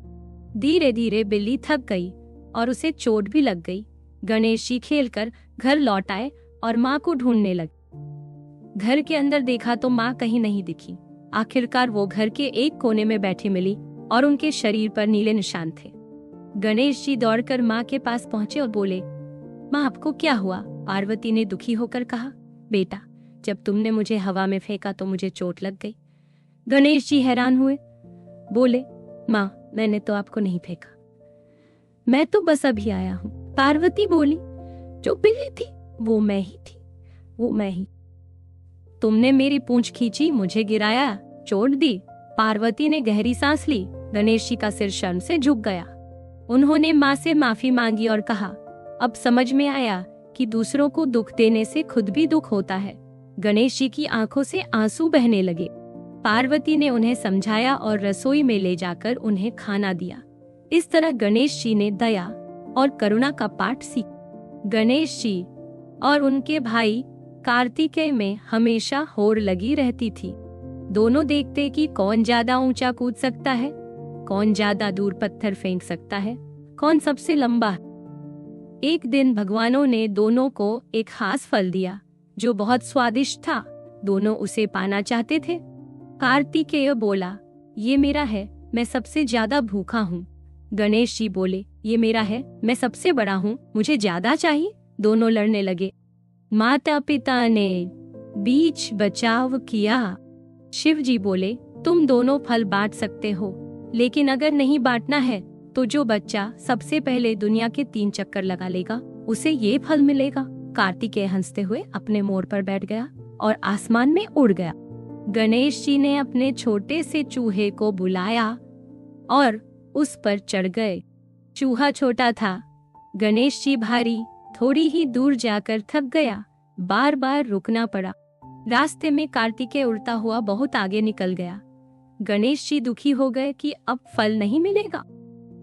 धीरे धीरे बिल्ली थक गई और उसे चोट भी लग गई। गणेश जी खेलकर घर लौट आए और माँ को ढूंढने लगे। घर के अंदर देखा तो माँ कहीं नहीं दिखी। आखिरकार वो घर के एक कोने में बैठी मिली और उनके शरीर पर नीले निशान थे। गणेश जी दौड़कर माँ के पास पहुंचे और बोले, माँ आपको क्या हुआ? पार्वती ने दुखी होकर कहा, बेटा जब तुमने मुझे हवा में फेंका तो मुझे चोट लग गई। गणेश जी हैरान हुए, बोले, माँ मैंने तो आपको नहीं फेंका, मैं तो बस अभी आया हूँ। पार्वती बोली, जो बिल्ली थी वो मैं ही थी, वो मैं ही। तुमने मेरी पूंछ खींची, मुझे गिराया, चोट दी। पार्वती ने गहरी सांस ली। गणेश जी का सिर शर्म से झुक गया। उन्होंने माँ से माफी मांगी और कहा, अब समझ में आया कि दूसरों को दुख देने से खुद भी दुख होता है। गणेश जी की आंखों से आंसू बहने लगे। पार्वती ने उन्हें समझाया और रसोई में ले जाकर उन्हें खाना दिया। इस तरह गणेश जी ने दया और करुणा का पाठ सीखा। गणेश जी और उनके भाई कार्तिकेय में हमेशा होड़ लगी रहती थी। दोनों देखते कि कौन ज्यादा ऊंचा कूद सकता है, कौन ज्यादा दूर पत्थर फेंक सकता है, कौन सबसे लंबा है। एक दिन भगवानों ने दोनों को एक खास फल दिया। जो बहुत स्वादिष्ट था। दोनों उसे पाना चाहते थे। कार्तिकेय बोला, ये मेरा है, मैं सबसे ज्यादा भूखा हूँ। गणेश जी बोले, ये मेरा है, मैं सबसे बड़ा हूँ, मुझे ज्यादा चाहिए। दोनों लड़ने लगे। माता पिता ने बीच बचाव किया। शिव जी बोले, तुम दोनों फल बांट सकते हो, लेकिन अगर नहीं बांटना है तो जो बच्चा सबसे पहले दुनिया के 3 चक्कर लगा लेगा उसे ये फल मिलेगा। कार्तिकेय हंसते हुए अपने मोर पर बैठ गया और आसमान में उड़ गया। गणेश जी ने अपने छोटे से चूहे को बुलाया और उस पर चढ़ गए। चूहा छोटा था, गणेश जी भारी, थोड़ी ही दूर जाकर थक गया, बार बार रुकना पड़ा। रास्ते में कार्तिकेय उड़ता हुआ बहुत आगे निकल गया। गणेश जी दुखी हो गए कि अब फल नहीं मिलेगा।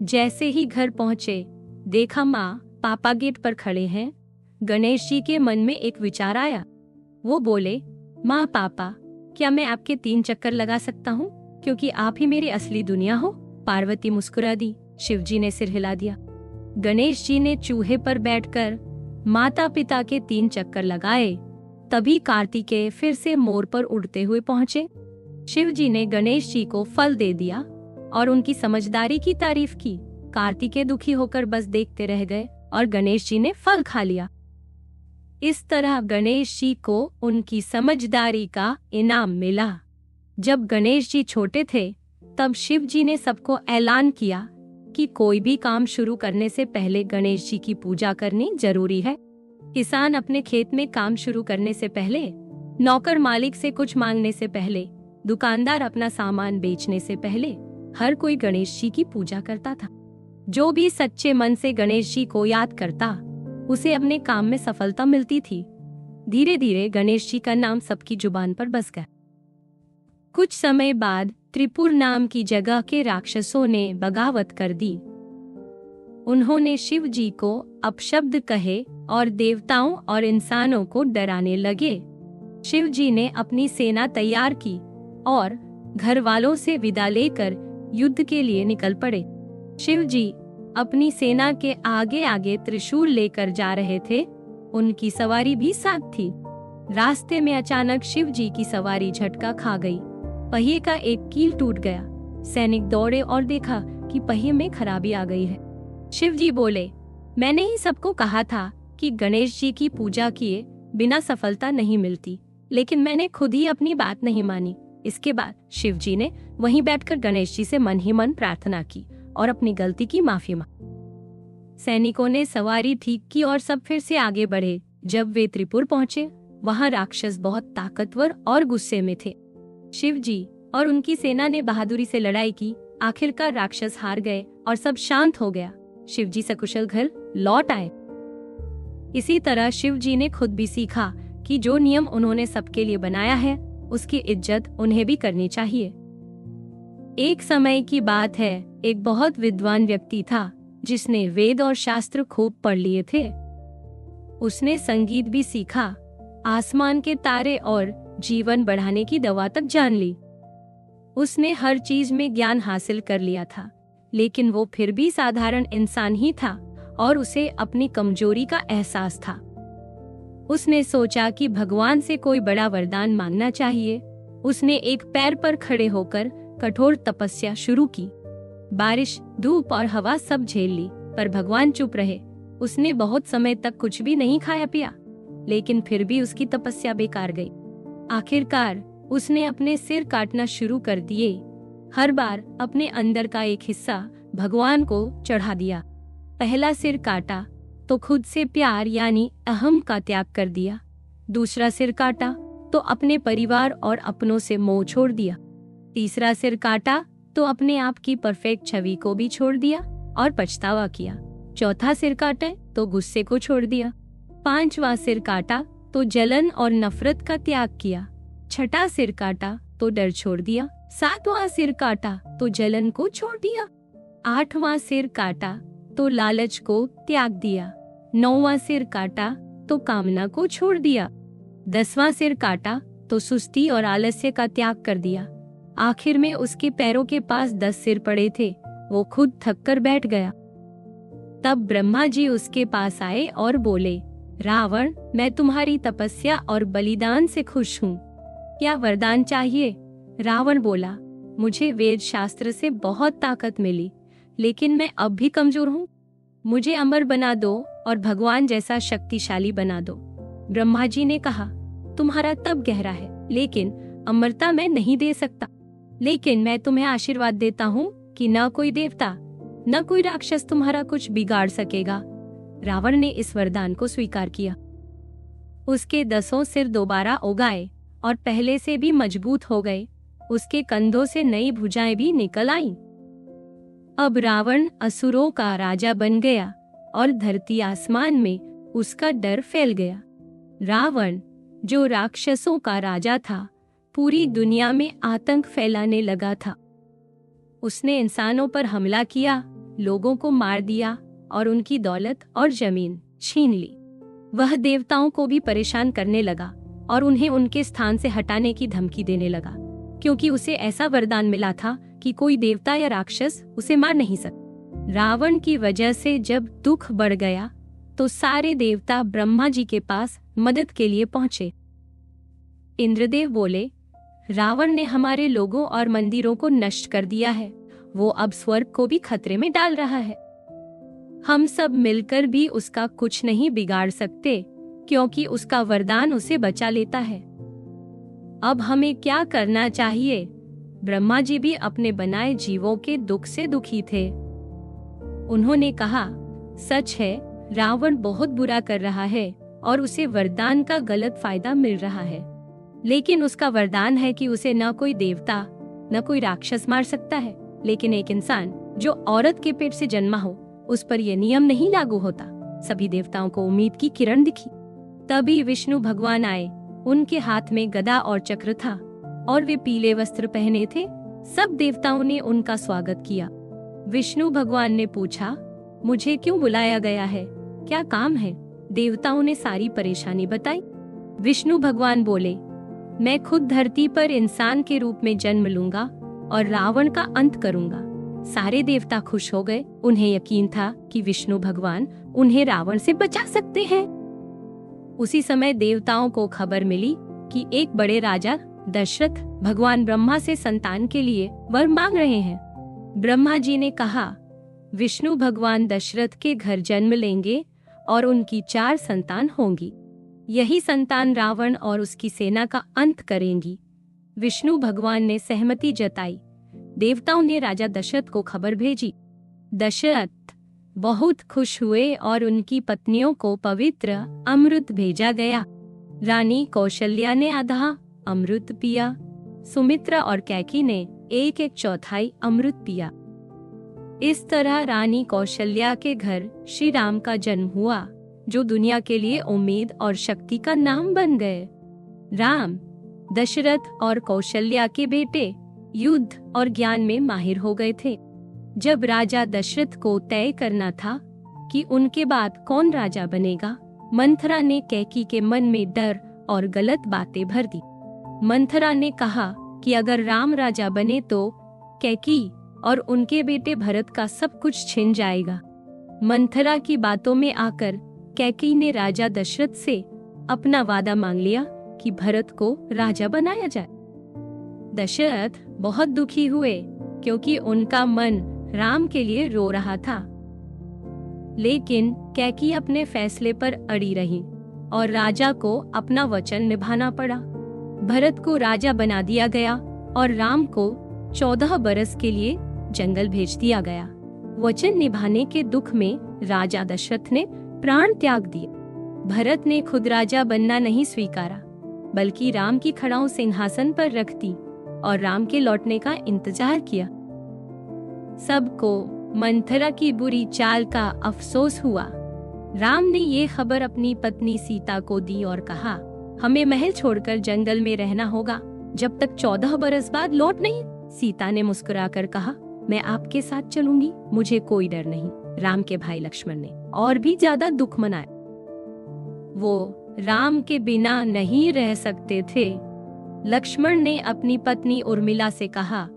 जैसे ही घर पहुंचे, देखा माँ पापा गेट पर खड़े हैं। गणेश जी के मन में एक विचार आया। वो बोले, माँ पापा, क्या मैं आपके 3 चक्कर लगा सकता हूँ, क्योंकि आप ही मेरी असली दुनिया हो। पार्वती मुस्कुरा दी। शिव जी ने सिर हिला दिया। गणेश जी ने चूहे पर बैठकर माता पिता के 3 चक्कर लगाए। तभी कार्तिकेय फिर से मोर पर उड़ते हुए पहुंचे। शिव जी ने गणेश जी को फल दे दिया और उनकी समझदारी की तारीफ की। कार्तिकेय दुखी होकर बस देखते रह गए और गणेश जी ने फल खा लिया। इस तरह गणेश जी को उनकी समझदारी का इनाम मिला। जब गणेश जी छोटे थे, तब शिव जी ने सबको ऐलान किया कि कोई भी काम शुरू करने से पहले गणेश जी की पूजा करनी जरूरी है। किसान अपने खेत में काम शुरू करने से पहले, नौकर मालिक से कुछ मांगने से पहले, दुकानदार अपना सामान बेचने से पहले, हर कोई गणेश जी की पूजा करता था। जो भी सच्चे मन से गणेश जी को याद करता, उसे अपने काम में सफलता मिलती थी। धीरे धीरे गणेश जी का नाम सबकी जुबान पर बस गया। कुछ समय बाद त्रिपुर नाम की जगह के राक्षसों ने बगावत कर दी। उन्होंने शिव जी को अपशब्द कहे और देवताओं और इंसानों को डराने लगे। शिव जी ने अपनी सेना तैयार की और घर वालों से विदा लेकर युद्ध के लिए निकल पड़े। शिव जी अपनी सेना के आगे आगे त्रिशूल लेकर जा रहे थे। उनकी सवारी भी साथ थी। रास्ते में अचानक शिव जी की सवारी झटका खा गई। पहिए का एक कील टूट गया। सैनिक दौड़े और देखा कि पहिए में खराबी आ गई है। शिव जी बोले, मैंने ही सबको कहा था कि गणेश जी की पूजा किए बिना सफलता नहीं मिलती, लेकिन मैंने खुद ही अपनी बात नहीं मानी। इसके बाद शिव जी ने वहीं बैठकर गणेश जी से मन ही मन प्रार्थना की और अपनी गलती की माफी मांगी। सैनिकों ने सवारी ठीक की और सब फिर से आगे बढ़े। जब वे त्रिपुर पहुंचे, वहां राक्षस बहुत ताकतवर और गुस्से में थे। शिव जी और उनकी सेना ने बहादुरी से लड़ाई की। आखिरकार राक्षस हार गए और सब शांत हो गया। शिव जी सकुशल घर लौट आए। इसी तरह शिव जी ने खुद भी सीखा कि जो नियम उन्होंने सबके लिए बनाया है, उसकी इज्जत उन्हें भी करनी चाहिए। एक समय की बात है, एक बहुत विद्वान व्यक्ति था जिसने वेद और शास्त्र खूब पढ़ लिए थे। उसने संगीत भी सीखा, आसमान के तारे और जीवन बढ़ाने की दवा तक जान ली। उसने हर चीज में ज्ञान हासिल कर लिया था, लेकिन वो फिर भी साधारण इंसान ही था और उसे अपनी कमजोरी का एहसास था। उसने सोचा कि भगवान से कोई बड़ा वरदान मांगना चाहिए। उसने एक पैर पर खड़े होकर कठोर तपस्या शुरू की। बारिश, धूप और हवा सब झेल ली, पर भगवान चुप रहे। उसने बहुत समय तक कुछ भी नहीं खाया पिया, लेकिन फिर भी उसकी तपस्या बेकार गई। आखिरकार उसने अपने सिर काटना शुरू कर दिए। हर बार अपने अंदर का एक हिस्सा भगवान को चढ़ा दिया। पहला सिर काटा तो खुद से प्यार यानी अहम का त्याग कर दिया। दूसरा सिर काटा तो अपने परिवार और अपनों से मोह छोड़ दिया। तीसरा सिर काटा तो अपने आप की परफेक्ट छवि को भी छोड़ दिया और पछतावा किया। चौथा सिर काटे तो गुस्से को छोड़ दिया। पांचवा सिर काटा तो जलन और नफरत का त्याग किया। छठा सिर काटा तो डर छोड़ दिया। सातवां सिर काटा तो जलन को छोड़ दिया। आठवां सिर काटा तो लालच को त्याग दिया। नौवां सिर काटा तो कामना को छोड़ दिया। 10वां सिर काटा तो सुस्ती और आलस्य का त्याग कर दिया। आखिर में उसके पैरों के पास 10 सिर पड़े थे। वो खुद थक कर बैठ गया। तब ब्रह्मा जी उसके पास आए और बोले, रावण, मैं तुम्हारी तपस्या और बलिदान से खुश हूँ। क्या वरदान चाहिए? रावण बोला, मुझे वेद शास्त्र से बहुत ताकत मिली, लेकिन मैं अब भी कमजोर हूँ। मुझे अमर बना दो और भगवान जैसा शक्तिशाली बना दो। ब्रह्मा जी ने कहा, तुम्हारा तप गहरा है, लेकिन अमरता मैं नहीं दे सकता। लेकिन मैं तुम्हें आशीर्वाद देता हूँ कि न कोई देवता न कोई राक्षस तुम्हारा कुछ बिगाड़ सकेगा। रावण ने इस वरदान को स्वीकार किया। उसके 10 सिर दोबारा उगाए और पहले से भी मजबूत हो गए। उसके कंधों से नई भुजाएं भी निकल आईं। अब रावण असुरों का राजा बन गया और धरती आसमान में उसका डर फैल गया। रावण, जो राक्षसों का राजा था, पूरी दुनिया में आतंक फैलाने लगा था। उसने इंसानों पर हमला किया, लोगों को मार दिया और उनकी दौलत और जमीन छीन ली। वह देवताओं को भी परेशान करने लगा और उन्हें उनके स्थान से हटाने की धमकी देने लगा, क्योंकि उसे ऐसा वरदान मिला था कि कोई देवता या राक्षस उसे मार नहीं सकता। रावण की वजह से जब दुख बढ़ गया तो सारे देवता ब्रह्मा जी के पास मदद के लिए पहुंचे। इंद्रदेव बोले, रावण ने हमारे लोगों और मंदिरों को नष्ट कर दिया है। वो अब स्वर्ग को भी खतरे में डाल रहा है। हम सब मिलकर भी उसका कुछ नहीं बिगाड़ सकते, क्योंकि उसका वरदान उसे बचा लेता है। अब हमें क्या करना चाहिए? ब्रह्मा जी भी अपने बनाए जीवों के दुख से दुखी थे। उन्होंने कहा, सच है, रावण बहुत बुरा कर रहा है और उसे वरदान का गलत फायदा मिल रहा है। लेकिन उसका वरदान है कि उसे न कोई देवता न कोई राक्षस मार सकता है। लेकिन एक इंसान जो औरत के पेट से जन्मा हो, उस पर यह नियम नहीं लागू होता। सभी देवताओं को उम्मीद की किरण दिखी। तभी विष्णु भगवान आए। उनके हाथ में गदा और चक्र था और वे पीले वस्त्र पहने थे। सब देवताओं ने उनका स्वागत किया। विष्णु भगवान ने पूछा, मुझे क्यों बुलाया गया है? क्या काम है? देवताओं ने सारी परेशानी बताई। विष्णु भगवान बोले, मैं खुद धरती पर इंसान के रूप में जन्म लूंगा और रावण का अंत करूंगा। सारे देवता खुश हो गए। उन्हें यकीन था कि विष्णु भगवान उन्हें रावण से बचा सकते हैं। उसी समय देवताओं को खबर मिली कि एक बड़े राजा दशरथ भगवान ब्रह्मा से संतान के लिए वर मांग रहे हैं। ब्रह्मा जी ने कहा, विष्णु भगवान दशरथ के घर जन्म लेंगे और उनकी 4 संतान होंगी। यही संतान रावण और उसकी सेना का अंत करेंगी। विष्णु भगवान ने सहमति जताई। देवताओं ने राजा दशरथ को खबर भेजी। दशरथ बहुत खुश हुए और उनकी पत्नियों को पवित्र अमृत भेजा गया। रानी कौशल्या ने आधा अमृत पिया। सुमित्रा और कैकी ने 1/4 अमृत पिया। इस तरह रानी कौशल्या के घर श्री राम का जन्म हुआ, जो दुनिया के लिए उम्मीद और शक्ति का नाम बन गए। राम, दशरथ और कौशल्या के बेटे युद्ध और ज्ञान में माहिर हो गए थे। जब राजा दशरथ को तय करना था कि उनके बाद कौन राजा बनेगा, मंथरा ने कैकी के मन में डर और गलत बातें भर दी। मंथरा ने कहा कि अगर राम राजा बने तो कैकी और उनके बेटे भरत का सब कुछ छिन जाएगा। मंथरा की बातों में आकर कैकी ने राजा दशरथ से अपना वादा मांग लिया कि भरत को राजा बनाया जाए। दशरथ बहुत दुखी हुए, क्योंकि उनका मन राम के लिए रो रहा था। लेकिन कैकी अपने फैसले पर अड़ी रही और राजा को अपना वचन निभाना पड़ा। भरत को राजा बना दिया गया और राम को 14 बरस के लिए जंगल भेज दिया गया। वचन निभाने के दुख में राजा दशरथ ने प्राण त्याग दिए। भरत ने खुद राजा बनना नहीं स्वीकारा, बल्कि राम की खड़ाऊ सिंहासन पर रख दी और राम के लौटने का इंतजार किया। सबको मंथरा की बुरी चाल का अफसोस हुआ। राम ने ये खबर अपनी पत्नी सीता को दी और कहा, हमें महल छोड़कर जंगल में रहना होगा जब तक 14 बरस बाद लौट नहीं। सीता ने मुस्कुराकर कहा, मैं आपके साथ चलूंगी, मुझे कोई डर नहीं। राम के भाई लक्ष्मण ने और भी ज्यादा दुख मनाया। वो राम के बिना नहीं रह सकते थे। लक्ष्मण ने अपनी पत्नी उर्मिला से कहा,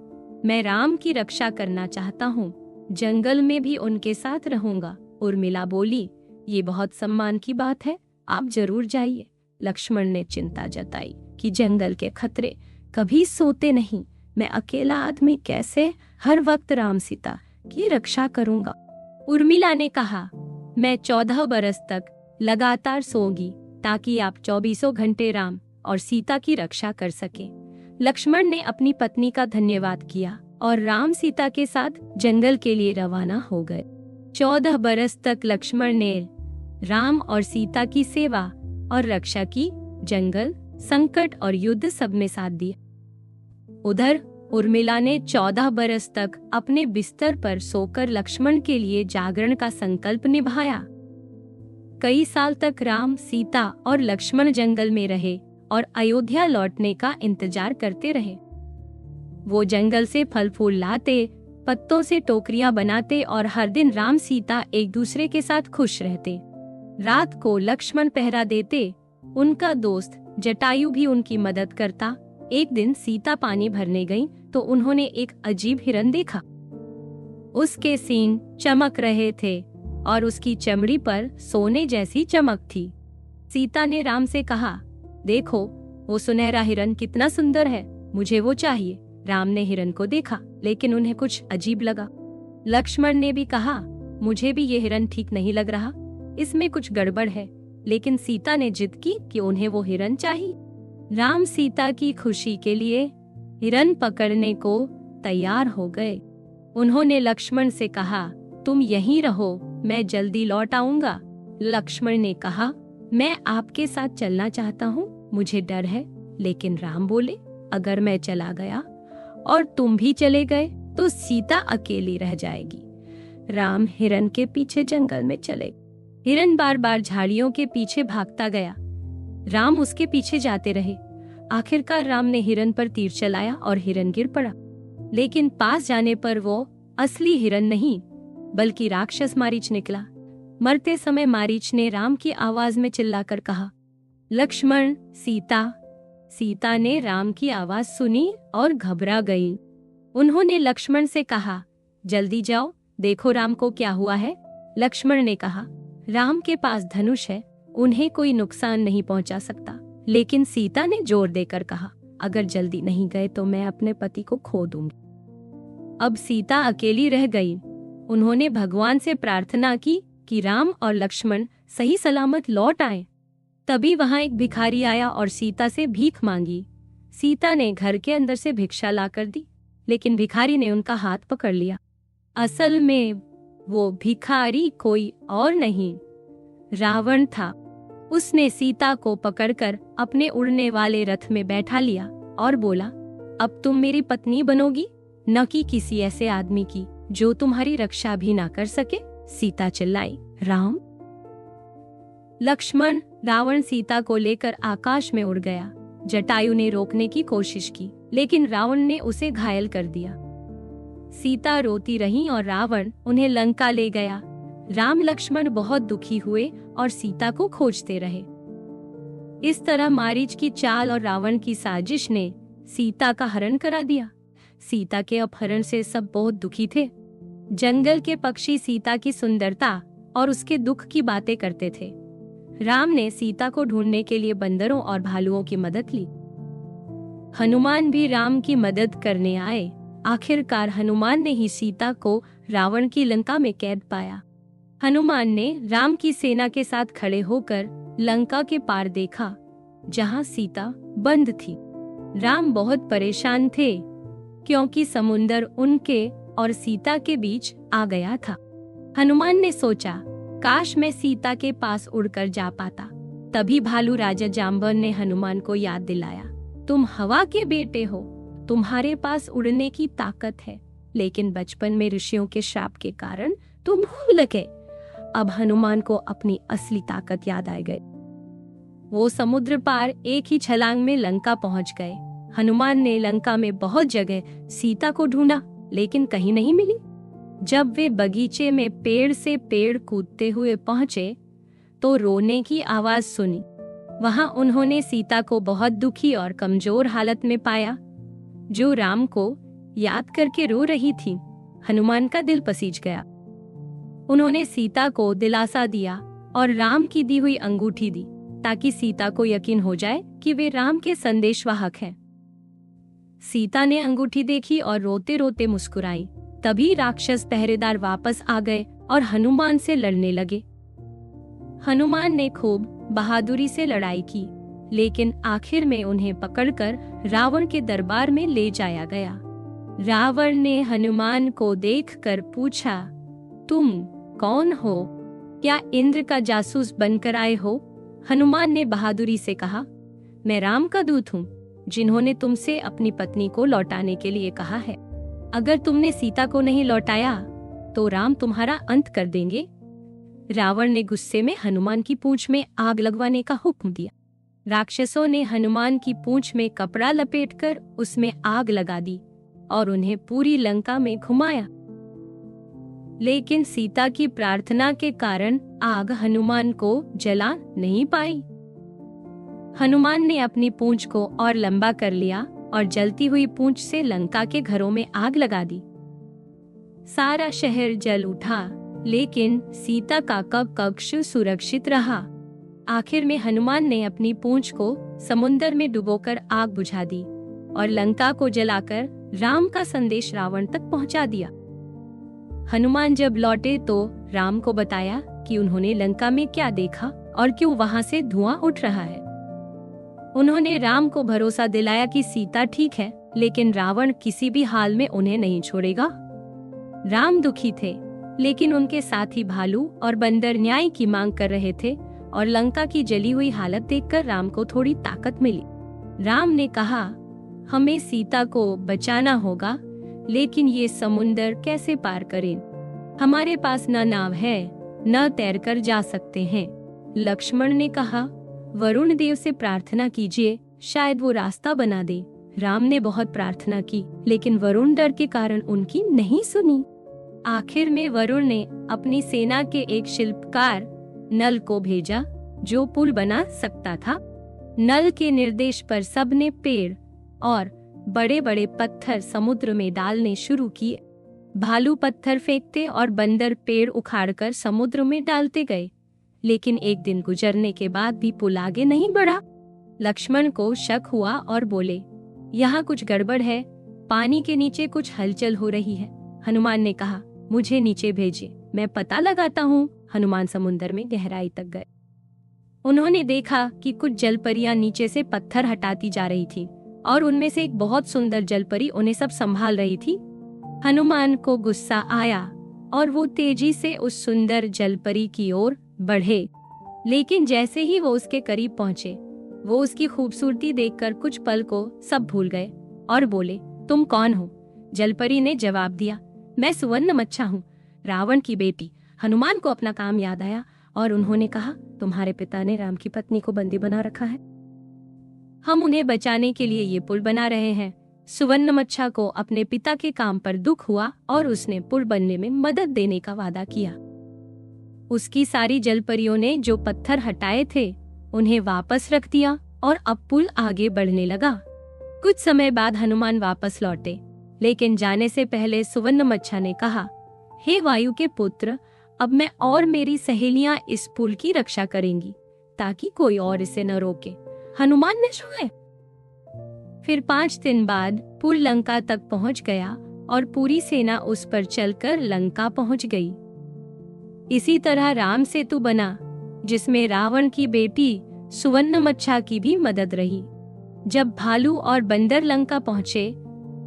मैं राम की रक्षा करना चाहता हूँ, जंगल में भी उनके साथ रहूंगा। उर्मिला बोली, ये बहुत सम्मान की बात है। आप जरूर जाइए। लक्ष्मण ने चिंता जताई कि जंगल के खतरे कभी सोते नहीं। मैं अकेला आदमी कैसे हर वक्त राम सीता की रक्षा करूंगा। उर्मिला ने कहा, मैं 14 बरस तक लगातार सोऊंगी ताकि आप 24 घंटे राम और सीता की रक्षा कर सके। लक्ष्मण ने अपनी पत्नी का धन्यवाद किया और राम सीता के साथ जंगल के लिए रवाना हो गए। 14 बरस तक लक्ष्मण ने राम और सीता की सेवा और रक्षा की। जंगल, संकट और युद्ध सब में साथ दिया। उधर उर्मिला ने 14 बरस तक अपने बिस्तर पर सोकर लक्ष्मण के लिए जागरण का संकल्प निभाया। कई साल तक राम, सीता और लक्ष्मण जंगल में रहे और अयोध्या लौटने का इंतजार करते रहे। वो जंगल से फल फूल लाते, पत्तों से टोकरियां बनाते और हर दिन राम सीता एक दूसरे के साथ खुश रहते। रात को लक्ष्मण पहरा देते, उनका दोस्त जटायु भी उनकी मदद करता। एक दिन सीता पानी भरने गईं तो उन्होंने एक अजीब हिरन देखा। उसके सींग चमक रहे थे और उसकी चमड़ी पर सोने जैसी चमक थी। सीता ने राम से कहा, देखो वो सुनहरा हिरन कितना सुंदर है, मुझे वो चाहिए। राम ने हिरन को देखा लेकिन उन्हें कुछ अजीब लगा। लक्ष्मण ने भी कहा, मुझे भी ये हिरन ठीक नहीं लग रहा, इसमें कुछ गड़बड़ है। लेकिन सीता ने जिद की कि उन्हें वो हिरन चाहिए। राम सीता की खुशी के लिए हिरन पकड़ने को तैयार हो गए। उन्होंने लक्ष्मण से कहा, तुम यहीं रहो, मैं जल्दी लौट आऊंगा। लक्ष्मण ने कहा, मैं आपके साथ चलना चाहता हूँ, मुझे डर है। लेकिन राम बोले, अगर मैं चला गया और तुम भी चले गए तो सीता अकेली रह जाएगी। राम हिरन के पीछे जंगल में चले। हिरन बार बार झाड़ियों के पीछे भागता गया। राम उसके पीछे जाते रहे। आखिरकार राम ने हिरन पर तीर चलाया और हिरन गिर पड़ा। लेकिन पास जाने पर वो असली हिरन नहीं बल्कि राक्षस मारीच निकला। मरते समय मारीच ने राम की आवाज में चिल्लाकर कहा, लक्ष्मण, सीता। सीता ने राम की आवाज सुनी और घबरा गई। उन्होंने लक्ष्मण से कहा, जल्दी जाओ, देखो राम को क्या हुआ है। लक्ष्मण ने कहा, राम के पास धनुष है, उन्हें कोई नुकसान नहीं पहुंचा सकता। लेकिन सीता ने जोर देकर कहा, अगर जल्दी नहीं गए तो मैं अपने पति को खो दूंगी। अब सीता अकेली रह गई। उन्होंने भगवान से प्रार्थना की कि राम और लक्ष्मण सही सलामत लौट आए। तभी वहां एक भिखारी आया और सीता से भीख मांगी। सीता ने घर के अंदर से भिक्षा लाकर दी, लेकिन भिखारी ने उनका हाथ पकड़ लिया। असल में वो भिखारी कोई और नहीं, रावण था। उसने सीता को पकड़कर अपने उड़ने वाले रथ में बैठा लिया और बोला, अब तुम मेरी पत्नी बनोगी, न कि किसी ऐसे आदमी की जो तुम्हारी रक्षा भी ना कर सके। सीता चिल्लाई, राम। लक्ष्मण, रावण सीता को लेकर आकाश में उड़ गया। जटायु ने रोकने की कोशिश की, लेकिन रावण ने उसे घायल कर दिया। सीता रोती रही और रावण उन्हें लंका ले गया। राम लक्ष्मण बहुत दुखी हुए और सीता को खोजते रहे। इस तरह मारीच की चाल और रावण की साजिश ने सीता का हरण करा दिया। सीता के अपहरण से सब बहुत दुखी थे। जंगल के पक्षी सीता की सुंदरता और उसके दुख की बातें करते थे। राम ने सीता को ढूंढने के लिए बंदरों और भालुओं की मदद ली। हनुमान भी राम की मदद करने आए। आखिरकार हनुमान ने ही सीता को रावण की लंका में कैद पाया। हनुमान ने राम की सेना के साथ खड़े होकर लंका के पार देखा, जहां सीता बंद थी। राम बहुत परेशान थे क्योंकि समुंदर उनके और सीता के बीच आ गया था। हनुमान ने सोचा, काश मैं सीता के पास उड़कर जा पाता। तभी भालू राजा जाम्बवन ने हनुमान को याद दिलाया, तुम हवा के बेटे हो, तुम्हारे पास उड़ने की ताकत है, लेकिन बचपन में ऋषियों के श्राप के कारण तुम भूल गए। अब हनुमान को अपनी असली ताकत याद आ गई। वो समुद्र पार एक ही छलांग में लंका पहुंच गए। हनुमान ने लंका में बहुत जगह सीता को ढूंढा, लेकिन कहीं नहीं मिली। जब वे बगीचे में पेड़ से पेड़ कूदते हुए पहुंचे तो रोने की आवाज सुनी। वहां उन्होंने सीता को बहुत दुखी और कमजोर हालत में पाया, जो राम को याद करके रो रही थी। हनुमान का दिल पसीज गया। उन्होंने सीता को दिलासा दिया और राम की दी हुई अंगूठी दी। ताकि सीता को यकीन हो जाए कि वे राम के संदेशवाहक हैं। सीता ने अंगूठी देखी और रोते रोते मुस्कुराई। तभी राक्षस पहरेदार वापस आ गए और हनुमान से लड़ने लगे। हनुमान ने खूब बहादुरी से लड़ाई की, लेकिन आखिर में उन्हें पकड़कर रावण के दरबार में ले जाया गया। रावण ने हनुमान को देखकर पूछा, तुम कौन हो? क्या इंद्र का जासूस बनकर आए हो? हनुमान ने बहादुरी से कहा, मैं राम का दूत हूँ, जिन्होंने तुमसे अपनी पत्नी को लौटाने के लिए कहा है। अगर तुमने सीता को नहीं लौटाया तो राम तुम्हारा अंत कर देंगे। रावण ने गुस्से में हनुमान की पूंछ में आग लगवाने का हुक्म दिया। राक्षसों ने हनुमान की पूंछ में कपड़ा लपेटकर उसमें आग लगा दी और उन्हें पूरी लंका में घुमाया। लेकिन सीता की प्रार्थना के कारण आग हनुमान को जला नहीं पाई। हनुमान ने अपनी पूंछ को और लंबा कर लिया और जलती हुई पूंछ से लंका के घरों में आग लगा दी। सारा शहर जल उठा, लेकिन सीता का कक्ष सुरक्षित रहा। आखिर में हनुमान ने अपनी पूंछ को समुद्र में डुबोकर आग बुझा दी और लंका को जलाकर राम का संदेश रावण तक पहुंचा दिया। हनुमान जब लौटे तो राम को बताया कि उन्होंने लंका में क्या देखा और क्यों वहां से धुआं उठ रहा है। उन्होंने राम को भरोसा दिलाया कि सीता ठीक है, लेकिन रावण किसी भी हाल में उन्हें नहीं छोड़ेगा। राम दुखी थे, लेकिन उनके साथी भालू और बंदर न्याय की मांग कर रहे थे और लंका की जली हुई हालत देखकर राम को थोड़ी ताकत मिली। राम ने कहा, हमें सीता को बचाना होगा, लेकिन ये समुंदर कैसे पार करें? हमारे पास न नाव है, न तैरकर जा सकते हैं। लक्ष्मण ने कहा, वरुण देव से प्रार्थना कीजिए, शायद वो रास्ता बना दे। राम ने बहुत प्रार्थना की, लेकिन वरुण डर के कारण उनकी नहीं सुनी। आखिर में वरुण ने अपनी सेना के एक शिल्पकार नल को भेजा, जो पुल बना सकता था। नल के निर्देश पर सबने पेड़ और बड़े बड़े पत्थर समुद्र में डालने शुरू किए। भालू पत्थर फेंकते और बंदर पेड़ उखाड़कर समुद्र में डालते गए, लेकिन एक दिन गुजरने के बाद भी पुल आगे नहीं बढ़ा। लक्ष्मण को शक हुआ और बोले, यहाँ कुछ गड़बड़ है, पानी के नीचे कुछ हलचल हो रही है। हनुमान ने कहा, मुझे नीचे भेजिए, मैं पता लगाता हूँ। हनुमान समुद्र में गहराई तक गए। उन्होंने देखा कि कुछ जलपरियां नीचे से पत्थर हटाती जा रही थी और उनमें से एक बहुत सुंदर जलपरी उन्हें सब संभाल रही थी। हनुमान को गुस्सा आया और वो तेजी से उस सुंदर जलपरी की ओर बढ़े, लेकिन जैसे ही वो उसके करीब पहुंचे, वो उसकी खूबसूरती देखकर कुछ पल को सब भूल गए और बोले, तुम कौन हो? जलपरी ने जवाब दिया, मैं सुवर्णमच्छा हूँ, रावण की बेटी। हनुमान को अपना काम याद आया और उन्होंने कहा, तुम्हारे पिता ने राम की पत्नी को बंदी बना रखा है, हम उन्हें बचाने के लिए ये पुल बना रहे हैं। सुवर्णमच्छा को अपने पिता के काम पर दुख हुआ और उसने पुल बनने में मदद देने का वादा किया। उसकी सारी जलपरियों ने जो पत्थर हटाए थे उन्हें वापस रख दिया और अब पुल आगे बढ़ने लगा। कुछ समय बाद हनुमान वापस लौटे, लेकिन जाने से पहले सुवर्णमच्छा ने कहा, हे वायु के पुत्र, अब मैं और मेरी सहेलियां इस पुल की रक्षा करेंगी ताकि कोई और इसे न रोके। हनुमान ने सुने। फिर 5 दिन बाद पुल लंका तक पहुंच गया और पूरी सेना उस पर चलकर लंका पहुंच गई। इसी तरह राम सेतु बना, जिसमें रावण की बेटी सुवर्णमच्छा की भी मदद रही। जब भालू और बंदर लंका पहुंचे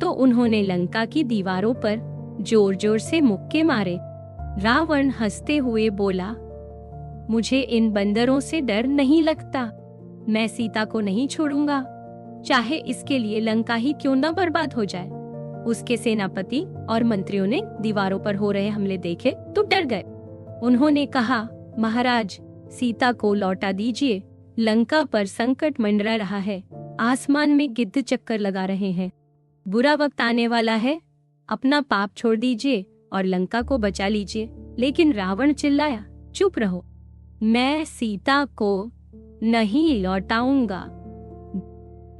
तो उन्होंने लंका की दीवारों पर जोर जोर से मुक्के मारे। रावण हंसते हुए बोला, मुझे इन बंदरों से डर नहीं लगता, मैं सीता को नहीं छोड़ूंगा, चाहे इसके लिए लंका ही क्यों न बर्बाद हो जाए। उसके सेनापति और मंत्रियों ने दीवारों पर हो रहे हमले देखे तो डर गए। उन्होंने कहा, महाराज, सीता को लौटा दीजिए, लंका पर संकट मंडरा रहा है, आसमान में गिद्ध चक्कर लगा रहे हैं, बुरा वक्त आने वाला है, अपना पाप छोड़ दीजिए और लंका को बचा लीजिए। लेकिन रावण चिल्लाया, चुप रहो, मैं सीता को नहीं लौटाऊंगा,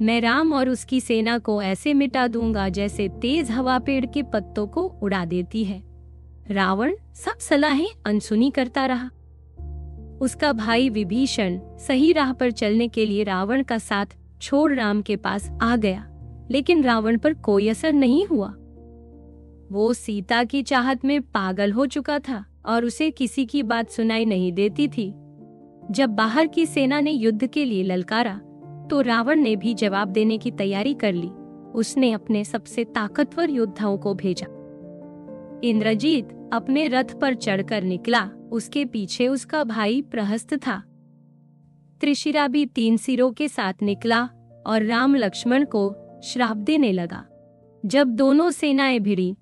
मैं राम और उसकी सेना को ऐसे मिटा दूंगा जैसे तेज हवा पेड़ के पत्तों को उड़ा देती है। रावण सब सलाहें अनसुनी करता रहा। उसका भाई विभीषण सही राह पर चलने के लिए रावण का साथ छोड़ राम के पास आ गया, लेकिन रावण पर कोई असर नहीं हुआ। वो सीता की चाहत में पागल हो चुका था और उसे किसी की बात सुनाई नहीं देती थी। जब बाहर की सेना ने युद्ध के लिए ललकारा तो रावण ने भी जवाब देने की तैयारी कर ली। उसने अपने सबसे ताकतवर योद्धाओं को भेजा। इंद्रजीत अपने रथ पर चढ़कर निकला। उसके पीछे उसका भाई प्रहस्त था। त्रिशिरा भी 3 सिरों के साथ निकला और राम लक्ष्मण को श्राप देने लगा। जब दोनों सेनाएं भिड़ी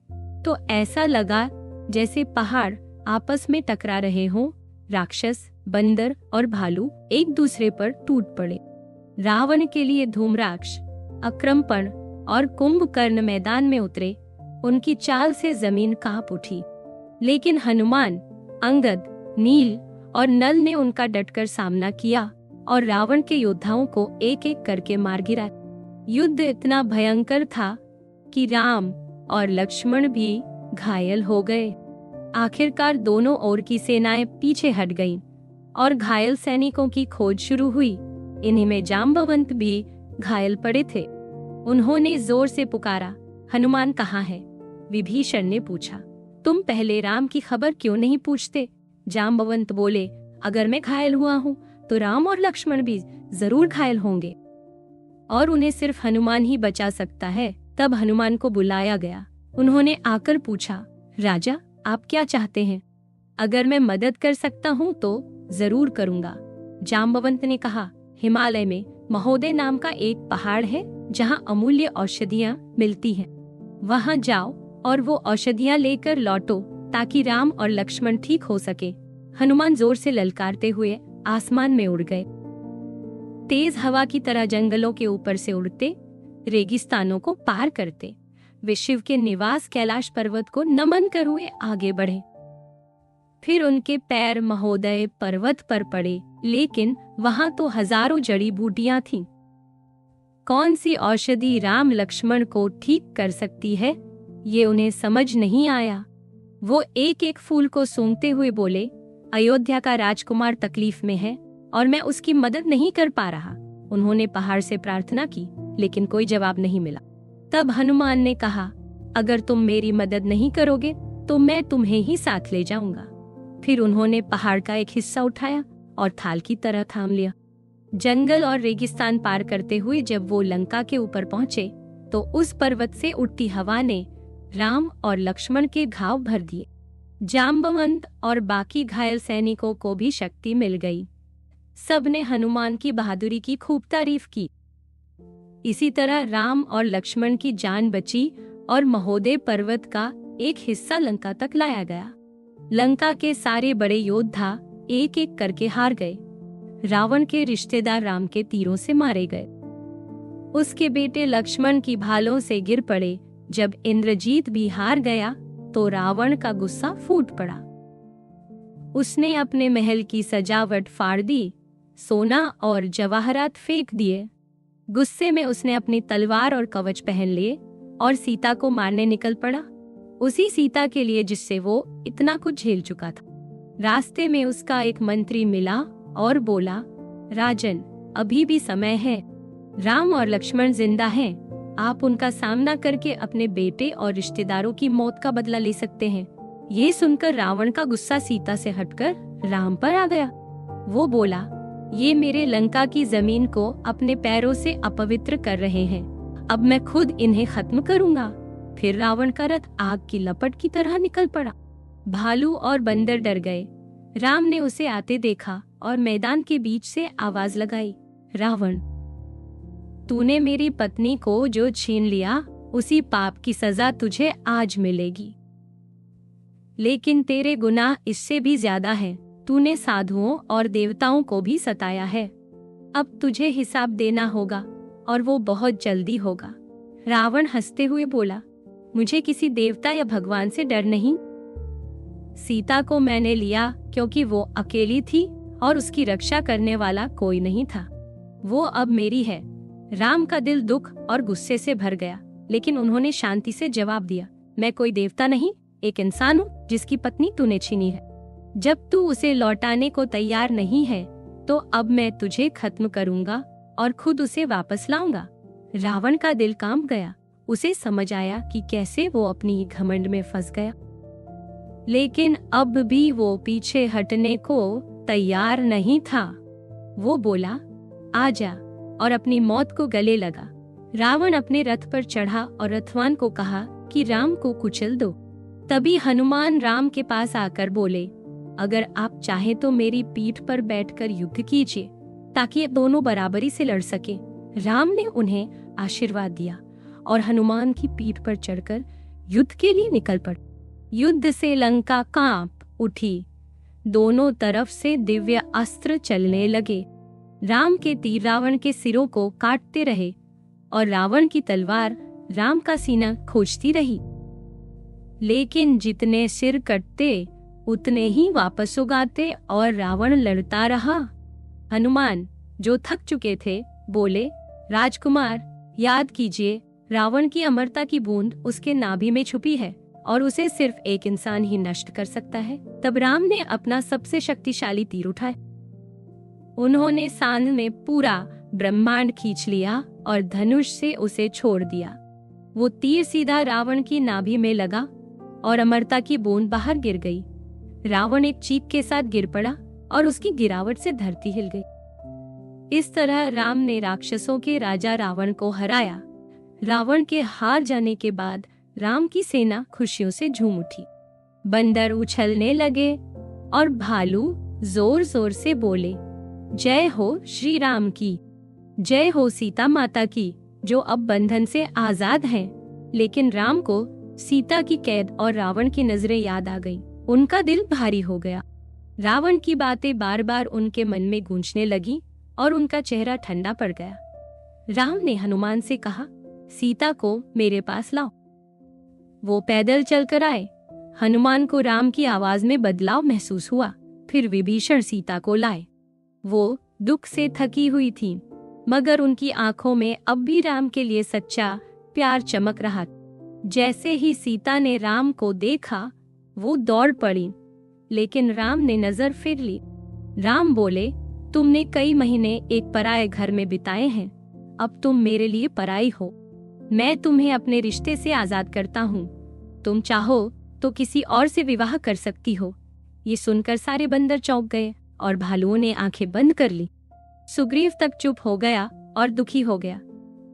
तो ऐसा लगा जैसे पहाड़ आपस में टकरा रहे हों। राक्षस, बंदर और भालू एक दूसरे पर टूट पड़े। रावण के लिए धूम्राक्ष, अक्रमण और कुंभकर्ण मैदान में उतरे। उनकी चाल से जमीन कांप उठी, लेकिन हनुमान, अंगद, नील और नल ने उनका डटकर सामना किया और रावण के योद्धाओं को एक एक करके मार गिराया। युद्ध इतना भयंकर था कि राम और लक्ष्मण भी घायल हो गए। आखिरकार दोनों ओर की सेनाएं पीछे हट गईं और घायल सैनिकों की खोज शुरू हुई। इन्हीं में जाम्बवंत भी घायल पड़े थे। उन्होंने जोर से पुकारा, हनुमान कहाँ है? विभीषण ने पूछा, तुम पहले राम की खबर क्यों नहीं पूछते? जाम्बवंत बोले, अगर मैं घायल हुआ हूँ तो राम और लक्ष्मण भी जरूर घायल होंगे और उन्हें सिर्फ हनुमान ही बचा सकता है। तब हनुमान को बुलाया गया। उन्होंने आकर पूछा, राजा आप क्या चाहते हैं? अगर मैं मदद कर सकता हूँ तो जरूर करूँगा। जाम्बवंत ने कहा, हिमालय में महोदय नाम का एक पहाड़ है जहाँ अमूल्य औषधियाँ मिलती हैं। वहाँ जाओ और वो औषधियाँ लेकर लौटो ताकि राम और लक्ष्मण ठीक हो सके। हनुमान जोर से ललकारते हुए आसमान में उड़ गए। तेज हवा की तरह जंगलों के ऊपर से उड़ते, रेगिस्तानों को पार करते, वे शिव के निवास कैलाश पर्वत को नमन कर हुए आगे बढ़े। फिर उनके पैर महोदय पर्वत पर पड़े, लेकिन वहां तो हजारों जड़ी बूटियां थीं। कौन सी औषधि राम लक्ष्मण को ठीक कर सकती है, ये उन्हें समझ नहीं आया। वो एक एक फूल को सूंघते हुए बोले, अयोध्या का राजकुमार तकलीफ में है और मैं उसकी मदद नहीं कर पा रहा। उन्होंने पहाड़ से प्रार्थना की, लेकिन कोई जवाब नहीं मिला। तब हनुमान ने कहा, अगर तुम मेरी मदद नहीं करोगे तो मैं तुम्हें ही साथ ले जाऊंगा। फिर उन्होंने पहाड़ का एक हिस्सा उठाया और थाल की तरह थाम लिया। जंगल और रेगिस्तान पार करते हुए जब वो लंका के ऊपर पहुंचे तो उस पर्वत से उठती हवा ने राम और लक्ष्मण के घाव भर दिए। जाम्बवंत और बाकी घायल सैनिकों को भी शक्ति मिल गई। सबने हनुमान की बहादुरी की खूब तारीफ की। इसी तरह राम और लक्ष्मण की जान बची और महोदय पर्वत का एक हिस्सा लंका तक लाया गया। लंका के सारे बड़े योद्धा एक एक करके हार गए। रावण के रिश्तेदार राम के तीरों से मारे गए। उसके बेटे लक्ष्मण की भालों से गिर पड़े। जब इंद्रजीत भी हार गया तो रावण का गुस्सा फूट पड़ा। उसने अपने महल की सजावट फाड़ दी, सोना और जवाहरात फेंक दिए। गुस्से में उसने अपनी तलवार और कवच पहन लिए और सीता को मारने निकल पड़ा, उसी सीता के लिए जिससे वो इतना कुछ झेल चुका था। रास्ते में उसका एक मंत्री मिला और बोला, राजन, अभी भी समय है, राम और लक्ष्मण जिंदा हैं, आप उनका सामना करके अपने बेटे और रिश्तेदारों की मौत का बदला ले सकते हैं। ये सुनकर रावण का गुस्सा सीता से हटकर राम पर आ गया। वो बोला, ये मेरे लंका की जमीन को अपने पैरों से अपवित्र कर रहे हैं, अब मैं खुद इन्हें खत्म करूंगा। फिर रावण का रथ आग की लपट की तरह निकल पड़ा। भालू और बंदर डर गए। राम ने उसे आते देखा और मैदान के बीच से आवाज लगाई, रावण, तूने मेरी पत्नी को जो छीन लिया उसी पाप की सजा तुझे आज मिलेगी। लेकिन तेरे गुनाह इससे भी ज्यादा हैं। तूने साधुओं और देवताओं को भी सताया है। अब तुझे हिसाब देना होगा और वो बहुत जल्दी होगा। रावण हंसते हुए बोला, मुझे किसी देवता या भगवान से डर नहीं। सीता को मैंने लिया क्योंकि वो अकेली थी और उसकी रक्षा करने वाला कोई नहीं था। वो अब मेरी है। राम का दिल दुख और गुस्से से भर गया, लेकिन उन्होंने शांति से जवाब दिया, मैं कोई देवता नहीं, एक इंसान हूँ जिसकी पत्नी तूने छीनी है। जब तू उसे लौटाने को तैयार नहीं है तो अब मैं तुझे खत्म करूंगा और खुद उसे वापस लाऊंगा। रावण का दिल कांप गया। उसे समझ आया कि कैसे वो अपनी घमंड में फंस गया, लेकिन अब भी वो पीछे हटने को तैयार नहीं था। वो बोला, आजा, और अपनी मौत को गले लगा। रावण अपने रथ पर चढ़ा और रथवान को कहा कि राम को कुचल दो। तभी हनुमान राम के पास आकर बोले, अगर आप चाहे तो मेरी पीठ पर बैठकर युद्ध कीजिए ताकि ये दोनों बराबरी से लड़ सके। राम ने उन्हें आशीर्वाद दिया और हनुमान की पीठ पर चढ़कर युद्ध के लिए निकल पड़े। युद्ध से लंका कांप उठी। दोनों तरफ से दिव्य अस्त्र चलने लगे। राम के तीर रावण के सिरों को काटते रहे और रावण की तलवार राम का सीना खोजती रही। लेकिन जितने सिर कटते उतने ही वापस उगाते और रावण लड़ता रहा। हनुमान, जो थक चुके थे, बोले, राजकुमार, याद कीजिए, रावण की अमरता की बूंद उसके नाभि में छुपी है और उसे सिर्फ एक इंसान ही नष्ट कर सकता है। तब राम ने अपना सबसे शक्तिशाली तीर उठाया। उन्होंने सांड में पूरा ब्रह्मांड खींच लिया और धनुष से उसे छोड़ दिया। वो तीर सीधा रावण की नाभि में लगा और अमरता की बूंद बाहर गिर गई। रावण एक चीख के साथ गिर पड़ा और उसकी गिरावट से धरती हिल गई। इस तरह राम ने राक्षसों के राजा रावण को हराया। रावण के हार जाने के बाद राम की सेना खुशियों से झूम उठी। बंदर उछलने लगे और भालू जोर जोर से बोले, जय हो श्री राम की, जय हो सीता माता की, जो अब बंधन से आजाद हैं। लेकिन राम को सीता की कैद और रावण की नजरें याद आ गईं। उनका दिल भारी हो गया। रावण की बातें बार बार उनके मन में गूंजने लगी और उनका चेहरा ठंडा पड़ गया। राम ने हनुमान से कहा, सीता को मेरे पास लाओ। वो पैदल चलकर आए। हनुमान को राम की आवाज में बदलाव महसूस हुआ। फिर विभीषण सीता को लाए। वो दुख से थकी हुई थी, मगर उनकी आंखों में अब भी राम के लिए सच्चा प्यार चमक रहा। जैसे ही सीता ने राम को देखा, वो दौड़ पड़ी, लेकिन राम ने नजर फेर ली। राम बोले, तुमने कई महीने एक पराये घर में बिताए हैं, अब तुम मेरे लिए पराई हो। मैं तुम्हें अपने रिश्ते से आजाद करता हूँ। तुम चाहो तो किसी और से विवाह कर सकती हो। ये सुनकर सारे बंदर चौंक गए और भालुओं ने आंखें बंद कर ली। सुग्रीव तक चुप हो गया और दुखी हो गया।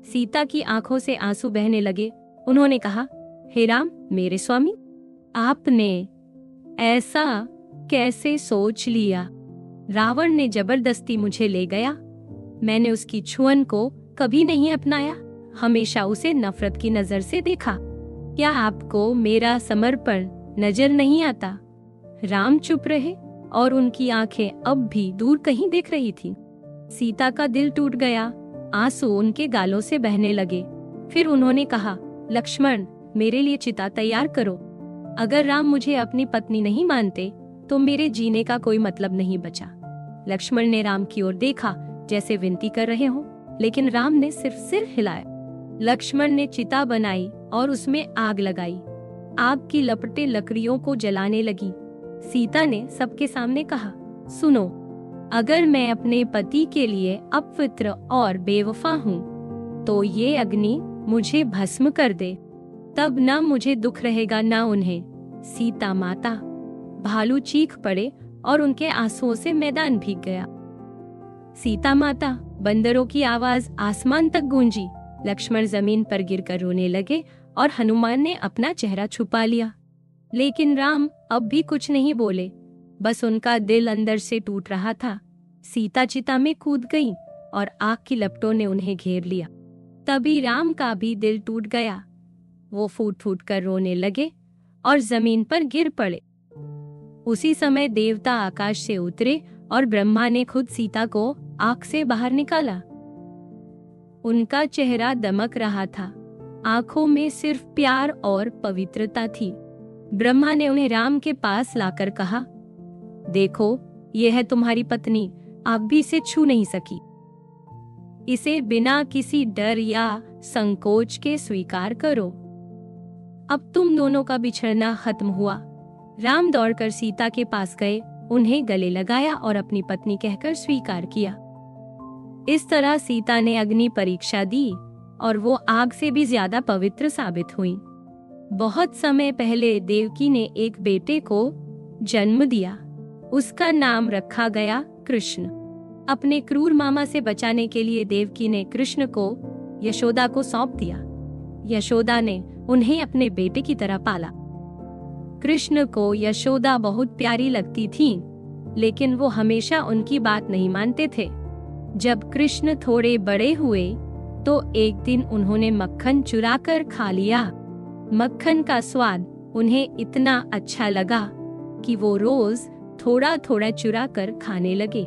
सीता की आंखों से आंसू बहने लगे। उन्होंने कहा, हे राम, मेरे स्वामी, आपने ऐसा कैसे सोच लिया? रावण ने जबरदस्ती मुझे ले गया। मैंने उसकी छुअन को कभी नहीं अपनाया, हमेशा उसे नफरत की नजर से देखा। क्या आपको मेरा समर्पण नजर नहीं आता? राम चुप रहे और उनकी आंखें अब भी दूर कहीं देख रही थी। सीता का दिल टूट गया। आंसू उनके गालों से बहने लगे। फिर उन्होंने कहा, लक्ष्मण, मेरे लिए चिता तैयार करो। अगर राम मुझे अपनी पत्नी नहीं मानते तो मेरे जीने का कोई मतलब नहीं बचा। लक्ष्मण ने राम की ओर देखा जैसे विनती कर रहे हो, लेकिन राम ने सिर्फ सिर हिलाया। लक्ष्मण ने चिता बनाई और उसमें आग लगाई। आग की लपटें लकड़ियों को जलाने लगी। सीता ने सबके सामने कहा, सुनो, अगर मैं अपने पति के लिए अपवित्र और बेवफा हूँ तो ये अग्नि मुझे भस्म कर दे, तब न मुझे दुख रहेगा न उन्हें। सीता माता। भालू चीख पड़े और उनके आंसुओं से मैदान भीग गया। सीता माता। बंदरों की आवाज आसमान तक गूंजी। लक्ष्मण जमीन पर गिरकर रोने लगे और हनुमान ने अपना चेहरा छुपा लिया। लेकिन राम अब भी कुछ नहीं बोले, बस उनका दिल अंदर से टूट रहा था। सीता चिता में कूद गई और आग की लपटों ने उन्हें घेर लिया। तभी राम का भी दिल टूट गया। वो फूट फूट कर रोने लगे और जमीन पर गिर पड़े। उसी समय देवता आकाश से उतरे और ब्रह्मा ने खुद सीता को आग से बाहर निकाला। उनका चेहरा दमक रहा था। आंखों में सिर्फ प्यार और पवित्रता थी। ब्रह्मा ने उन्हें राम के पास लाकर कहा, देखो, यह है तुम्हारी पत्नी, आग भी इसे छू नहीं सकी। इसे बिना किसी डर या संकोच के स्वीकार करो। अब तुम दोनों का बिछड़ना खत्म हुआ। राम दौड़कर सीता के पास गए, उन्हें गले लगाया और अपनी पत्नी कहकर स्वीकार किया। इस तरह सीता ने अग्नि परीक्षा दी और वो आग से भी ज्यादा पवित्र साबित हुई। बहुत समय पहले देवकी ने एक बेटे को जन्म दिया। उसका नाम रखा गया कृष्ण। अपने क्रूर मामा से बचाने के लिए देवकी ने कृष्ण को यशोदा को सौंप दिया। यशोदा ने उन्हें अपने बेटे की तरह पाला। कृष्ण को यशोदा बहुत प्यारी लगती थी, लेकिन वो हमेशा उनकी बात नहीं मानते थे। जब कृष्ण थोड़े बड़े हुए तो एक दिन उन्होंने मक्खन चुरा कर खा लिया। मक्खन का स्वाद उन्हें इतना अच्छा लगा कि वो रोज थोड़ा थोड़ा चुरा कर खाने लगे।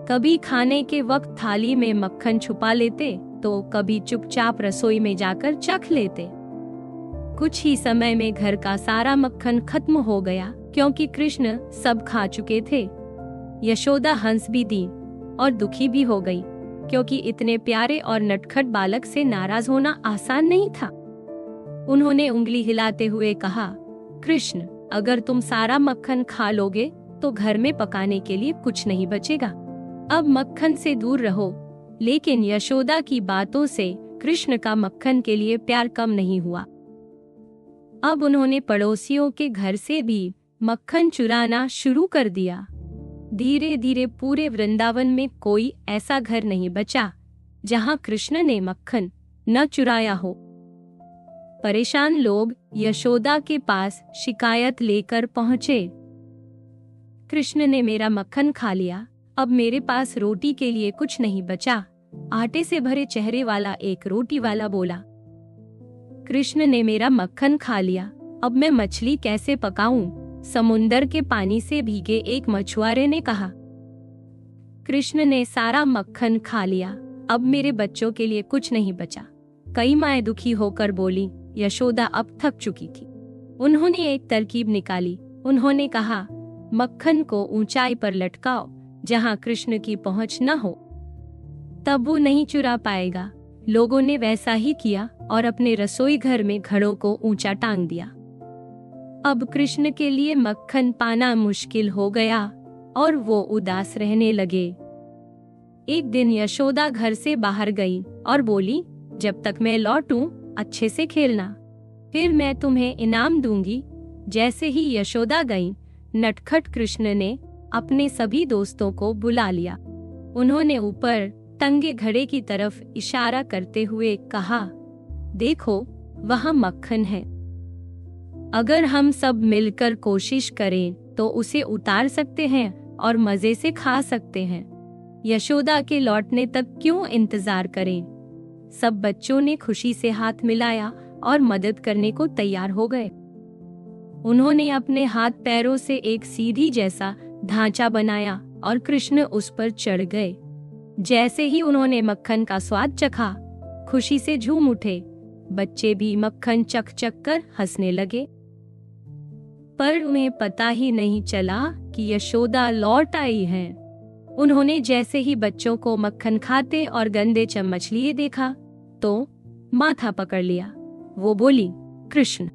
कभी खाने के वक्त थाली में मक्खन छुपा लेते तो कभी चुपचाप रसोई में जाकर चख लेते। कुछ ही समय में घर का सारा मक्खन खत्म हो गया, क्योंकि कृष्ण सब खा चुके थे। यशोदा हंस भी दी और दुखी भी हो गई, क्योंकि इतने प्यारे और नटखट बालक से नाराज होना आसान नहीं था। उन्होंने उंगली हिलाते हुए कहा, कृष्ण, अगर तुम सारा मक्खन खा लोगे तो घर में पकाने के लिए कुछ नहीं बचेगा। अब मक्खन से दूर रहो। लेकिन यशोदा की बातों से कृष्ण का मक्खन के लिए प्यार कम नहीं हुआ। अब उन्होंने पड़ोसियों के घर से भी मक्खन चुराना शुरू कर दिया। धीरे धीरे पूरे वृंदावन में कोई ऐसा घर नहीं बचा जहां कृष्ण ने मक्खन न चुराया हो। परेशान लोग यशोदा के पास शिकायत लेकर पहुंचे। कृष्ण ने मेरा मक्खन खा लिया, अब मेरे पास रोटी के लिए कुछ नहीं बचा। आटे से भरे चेहरे वाला एक रोटी वाला बोला, कृष्ण ने मेरा मक्खन खा लिया, अब मैं मछली कैसे पकाऊं? समुंदर के पानी से भीगे एक मछुआरे ने कहा। कृष्ण ने सारा मक्खन खा लिया, अब मेरे बच्चों के लिए कुछ नहीं बचा। कई माएं दुखी होकर बोली। यशोदा अब थक चुकी थी। उन्होंने एक तरकीब निकाली। उन्होंने कहा, मक्खन को ऊंचाई पर लटकाओ जहां कृष्ण की पहुंच न हो, तब वो नहीं चुरा पाएगा। लोगों ने वैसा ही किया और अपने रसोई घर में घड़ों को ऊंचा टांग दिया। अब कृष्ण के लिए मक्खन पाना मुश्किल हो गया और वो उदास रहने लगे। एक दिन यशोदा घर से बाहर गई और बोली, जब तक मैं लौटूं अच्छे से खेलना, फिर मैं तुम्हें इनाम दूंगी। जैसे ही यशोदा गई, नटखट कृष्ण ने अपने सभी दोस्तों को बुला लिया। उन्होंने ऊपर टंगे घड़े की तरफ इशारा करते हुए कहा, देखो वहां मक्खन है। अगर हम सब मिलकर कोशिश करें तो उसे उतार सकते हैं और मजे से खा सकते हैं। यशोदा के लौटने तक क्यों इंतजार करें? सब बच्चों ने खुशी से हाथ मिलाया और मदद करने को तैयार हो गए। उन्होंने अपने हाथ पैरों से एक सीढ़ी जैसा ढांचा बनाया और कृष्ण उस पर चढ़ गए। जैसे ही उन्होंने मक्खन का स्वाद चखा, खुशी से झूम उठे। बच्चे भी मक्खन चख चख कर हंसने लगे। पर उन्हें पता ही नहीं चला कि यशोदा लौट आई है। उन्होंने जैसे ही बच्चों को मक्खन खाते और गंदे चम्मच लिए देखा तो माथा पकड़ लिया। वो बोली, कृष्ण,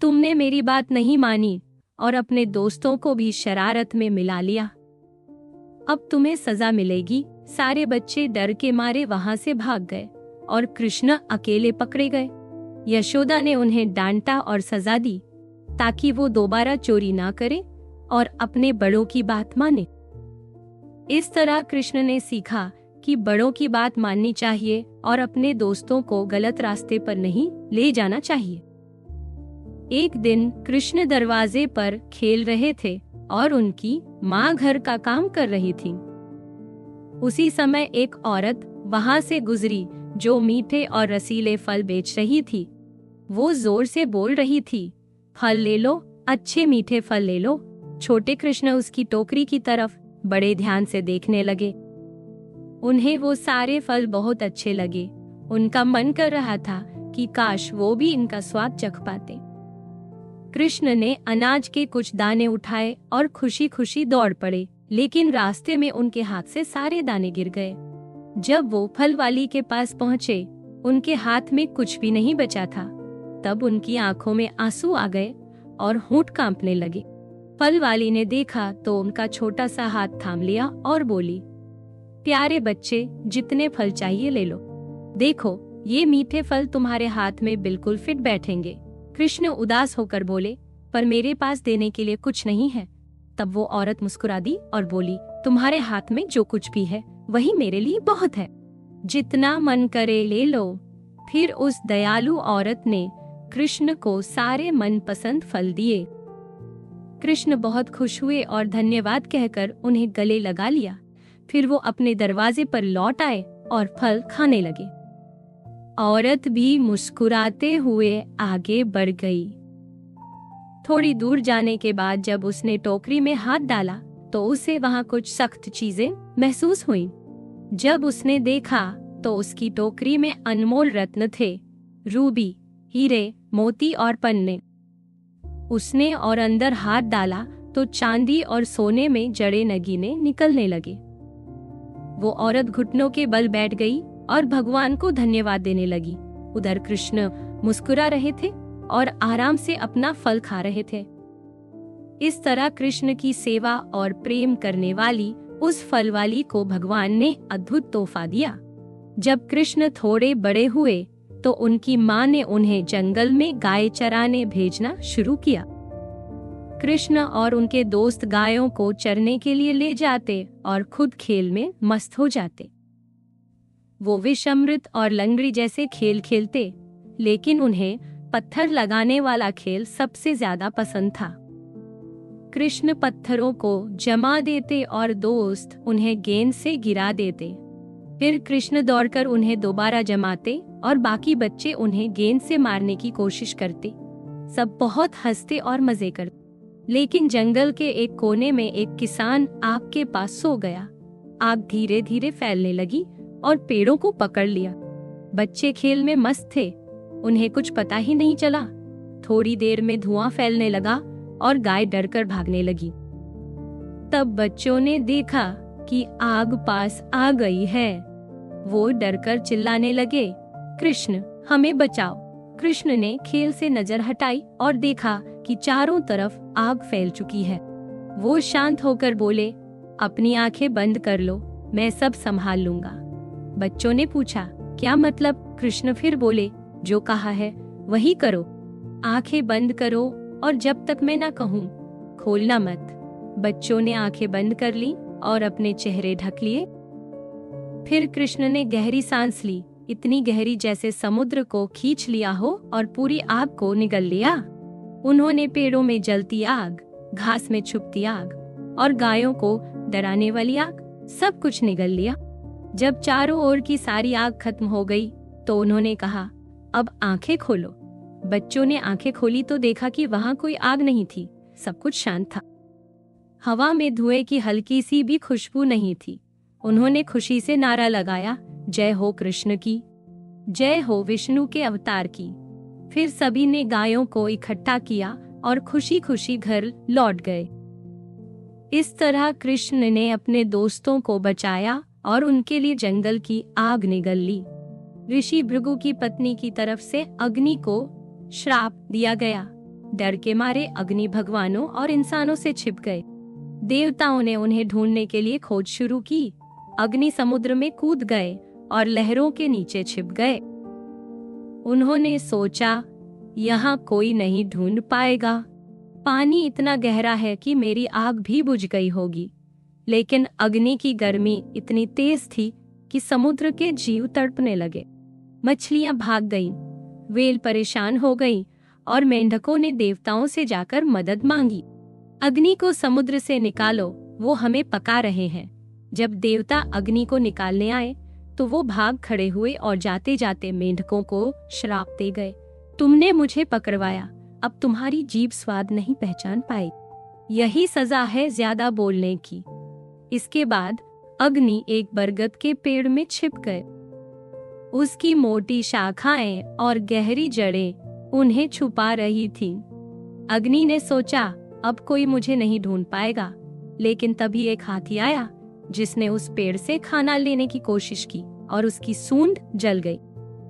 तुमने मेरी बात नहीं मानी और अपने दोस्तों को भी शरारत में मिला लिया। अब तुम्हें सजा मिलेगी। सारे बच्चे डर के मारे वहां से भाग गए और कृष्ण अकेले पकड़े गए। यशोदा ने उन्हें डांटा और सजा दी ताकि वो दोबारा चोरी ना करे और अपने बड़ों की बात माने। इस तरह कृष्ण ने सीखा कि बड़ों की बात माननी चाहिए और अपने दोस्तों को गलत रास्ते पर नहीं ले जाना चाहिए। एक दिन कृष्ण दरवाजे पर खेल रहे थे और उनकी माँ घर का काम कर रही थी। उसी समय एक औरत वहां से गुजरी जो मीठे और रसीले फल बेच रही थी। वो जोर से बोल रही थी, फल ले लो, अच्छे मीठे फल ले लो। छोटे कृष्ण उसकी टोकरी की तरफ बड़े ध्यान से देखने लगे। उन्हें वो सारे फल बहुत अच्छे लगे। उनका मन कर रहा था कि काश वो भी इनका स्वाद चख पाते। कृष्ण ने अनाज के कुछ दाने उठाए और खुशी खुशी दौड़ पड़े, लेकिन रास्ते में उनके हाथ से सारे दाने गिर गए। जब वो फल वाली के पास पहुँचे, उनके हाथ में कुछ भी नहीं बचा था। तब उनकी आंखों में आंसू आ गए और होंठ कांपने लगे। फल वाली ने देखा तो उनका छोटा सा हाथ थाम लिया और बोली, प्यारे बच्चे, जितने फल चाहिए ले लो। देखो, ये मीठे फल तुम्हारे हाथ में बिल्कुल फिट बैठेंगे। कृष्ण उदास होकर बोले, पर मेरे पास देने के लिए कुछ नहीं है। तब वो औरत मुस्कुरा दी और बोली, तुम्हारे हाथ में जो कुछ भी है वही मेरे लिए बहुत है, जितना मन करे ले लो। फिर उस दयालु औरत ने कृष्ण को सारे मनपसंद फल दिए। कृष्ण बहुत खुश हुए और धन्यवाद कहकर उन्हें गले लगा लिया। फिर वो अपने दरवाजे पर लौट आए और फल खाने लगे। औरत भी मुस्कुराते हुए आगे बढ़ गई। थोड़ी दूर जाने के बाद जब उसने टोकरी में हाथ डाला तो उसे वहां कुछ सख्त चीजें महसूस हुई। जब उसने देखा तो उसकी टोकरी में अनमोल रत्न थे, रूबी, हीरे, मोती और पन्ने। उसने और अंदर हाथ डाला तो चांदी और सोने में जड़े नगीने निकलने लगे। वो औरत घुटनों के बल बैठ गई और भगवान को धन्यवाद देने लगी। उधर कृष्ण मुस्कुरा रहे थे और आराम से अपना फल खा रहे थे। इस तरह कृष्ण की सेवा और प्रेम करने वाली उस फल वाली को भगवान ने अद्भुत तोहफा दिया। जब कृष्ण थोड़े बड़े हुए तो उनकी माँ ने उन्हें जंगल में गाय चराने भेजना शुरू किया। कृष्ण और उनके दोस्त गायों को चरने के लिए ले जाते और खुद खेल में मस्त हो जाते। वो विषअमृत और लंगड़ी जैसे खेल खेलते, लेकिन उन्हें पत्थर लगाने वाला खेल सबसे ज्यादा पसंद था। कृष्ण पत्थरों को जमा देते और दोस्त उन्हें गेंद से गिरा देते। फिर कृष्ण दौड़कर उन्हें दोबारा जमाते और बाकी बच्चे उन्हें गेंद से मारने की कोशिश करते। सब बहुत हंसते और मजे करते। लेकिन जंगल के एक कोने में एक किसान आग के पास सो गया। आग धीरे धीरे फैलने लगी और पेड़ों को पकड़ लिया। बच्चे खेल में मस्त थे, उन्हें कुछ पता ही नहीं चला। थोड़ी देर में धुआं फैलने लगा और गाय डरकर भागने लगी। तब बच्चों ने देखा कि आग पास आ गई है। वो डरकर चिल्लाने लगे, कृष्ण, हमें बचाओ। कृष्ण ने खेल से नजर हटाई और देखा कि चारों तरफ आग फैल चुकी है। वो शांत होकर बोले, अपनी आंखें बंद कर लो, मैं सब संभाल लूंगा। बच्चों ने पूछा, क्या मतलब? कृष्ण फिर बोले, जो कहा है वही करो। आंखें बंद करो और जब तक मैं ना कहूँ खोलना मत। बच्चों ने आंखें बंद कर ली और अपने चेहरे ढक लिए। फिर कृष्ण ने गहरी सांस ली, इतनी गहरी जैसे समुद्र को खींच लिया हो और पूरी आग को निगल लिया। उन्होंने पेड़ों में जलती आग, घास में छुपती आग और गायों को डराने वाली आग, सब कुछ निगल लिया। जब चारों ओर की सारी आग खत्म हो गई तो उन्होंने कहा, अब आंखें खोलो। बच्चों ने आंखें खोली तो देखा कि वहां कोई आग नहीं थी, सब कुछ शांत था। हवा में धुएं की हल्की सी भी खुशबू नहीं थी। उन्होंने खुशी से नारा लगाया, जय हो कृष्ण की, जय हो विष्णु के अवतार की। फिर सभी ने गायों को इकट्ठा किया और खुशी खुशी घर लौट गए। इस तरह कृष्ण ने अपने दोस्तों को बचाया और उनके लिए जंगल की आग निगल ली। ऋषि भृगु की पत्नी की तरफ से अग्नि को श्राप दिया गया। डर के मारे अग्नि भगवानों और इंसानों से छिप गए। देवताओं ने उन्हें ढूंढने के लिए खोज शुरू की। अग्नि समुद्र में कूद गए और लहरों के नीचे छिप गए। उन्होंने सोचा, यहाँ कोई नहीं ढूंढ पाएगा। पानी इतना गहरा है कि मेरी आग भी बुझ गई होगी। लेकिन अग्नि की गर्मी इतनी तेज थी कि समुद्र के जीव तड़पने लगे। मछलियां भाग गईं, व्हेल परेशान हो गई और मेंढकों ने देवताओं से जाकर मदद मांगी। अग्नि को समुद्र से निकालो, वो हमें पका रहे हैं। जब देवता अग्नि को निकालने आए तो वो भाग खड़े हुए और जाते जाते मेंढकों को श्राप दे गए, तुमने मुझे पकड़वाया, अब तुम्हारी जीभ स्वाद नहीं पहचान पाई। यही सजा है ज्यादा बोलने की। इसके बाद अग्नि एक बरगद के पेड़ में छिप गए। उसकी मोटी शाखाएं और गहरी जड़ें उन्हें छुपा रही थीं। अग्नि ने सोचा, अब कोई मुझे नहीं ढूंढ पाएगा। लेकिन तभी एक हाथी आया जिसने उस पेड़ से खाना लेने की कोशिश की और उसकी सूंड जल गई।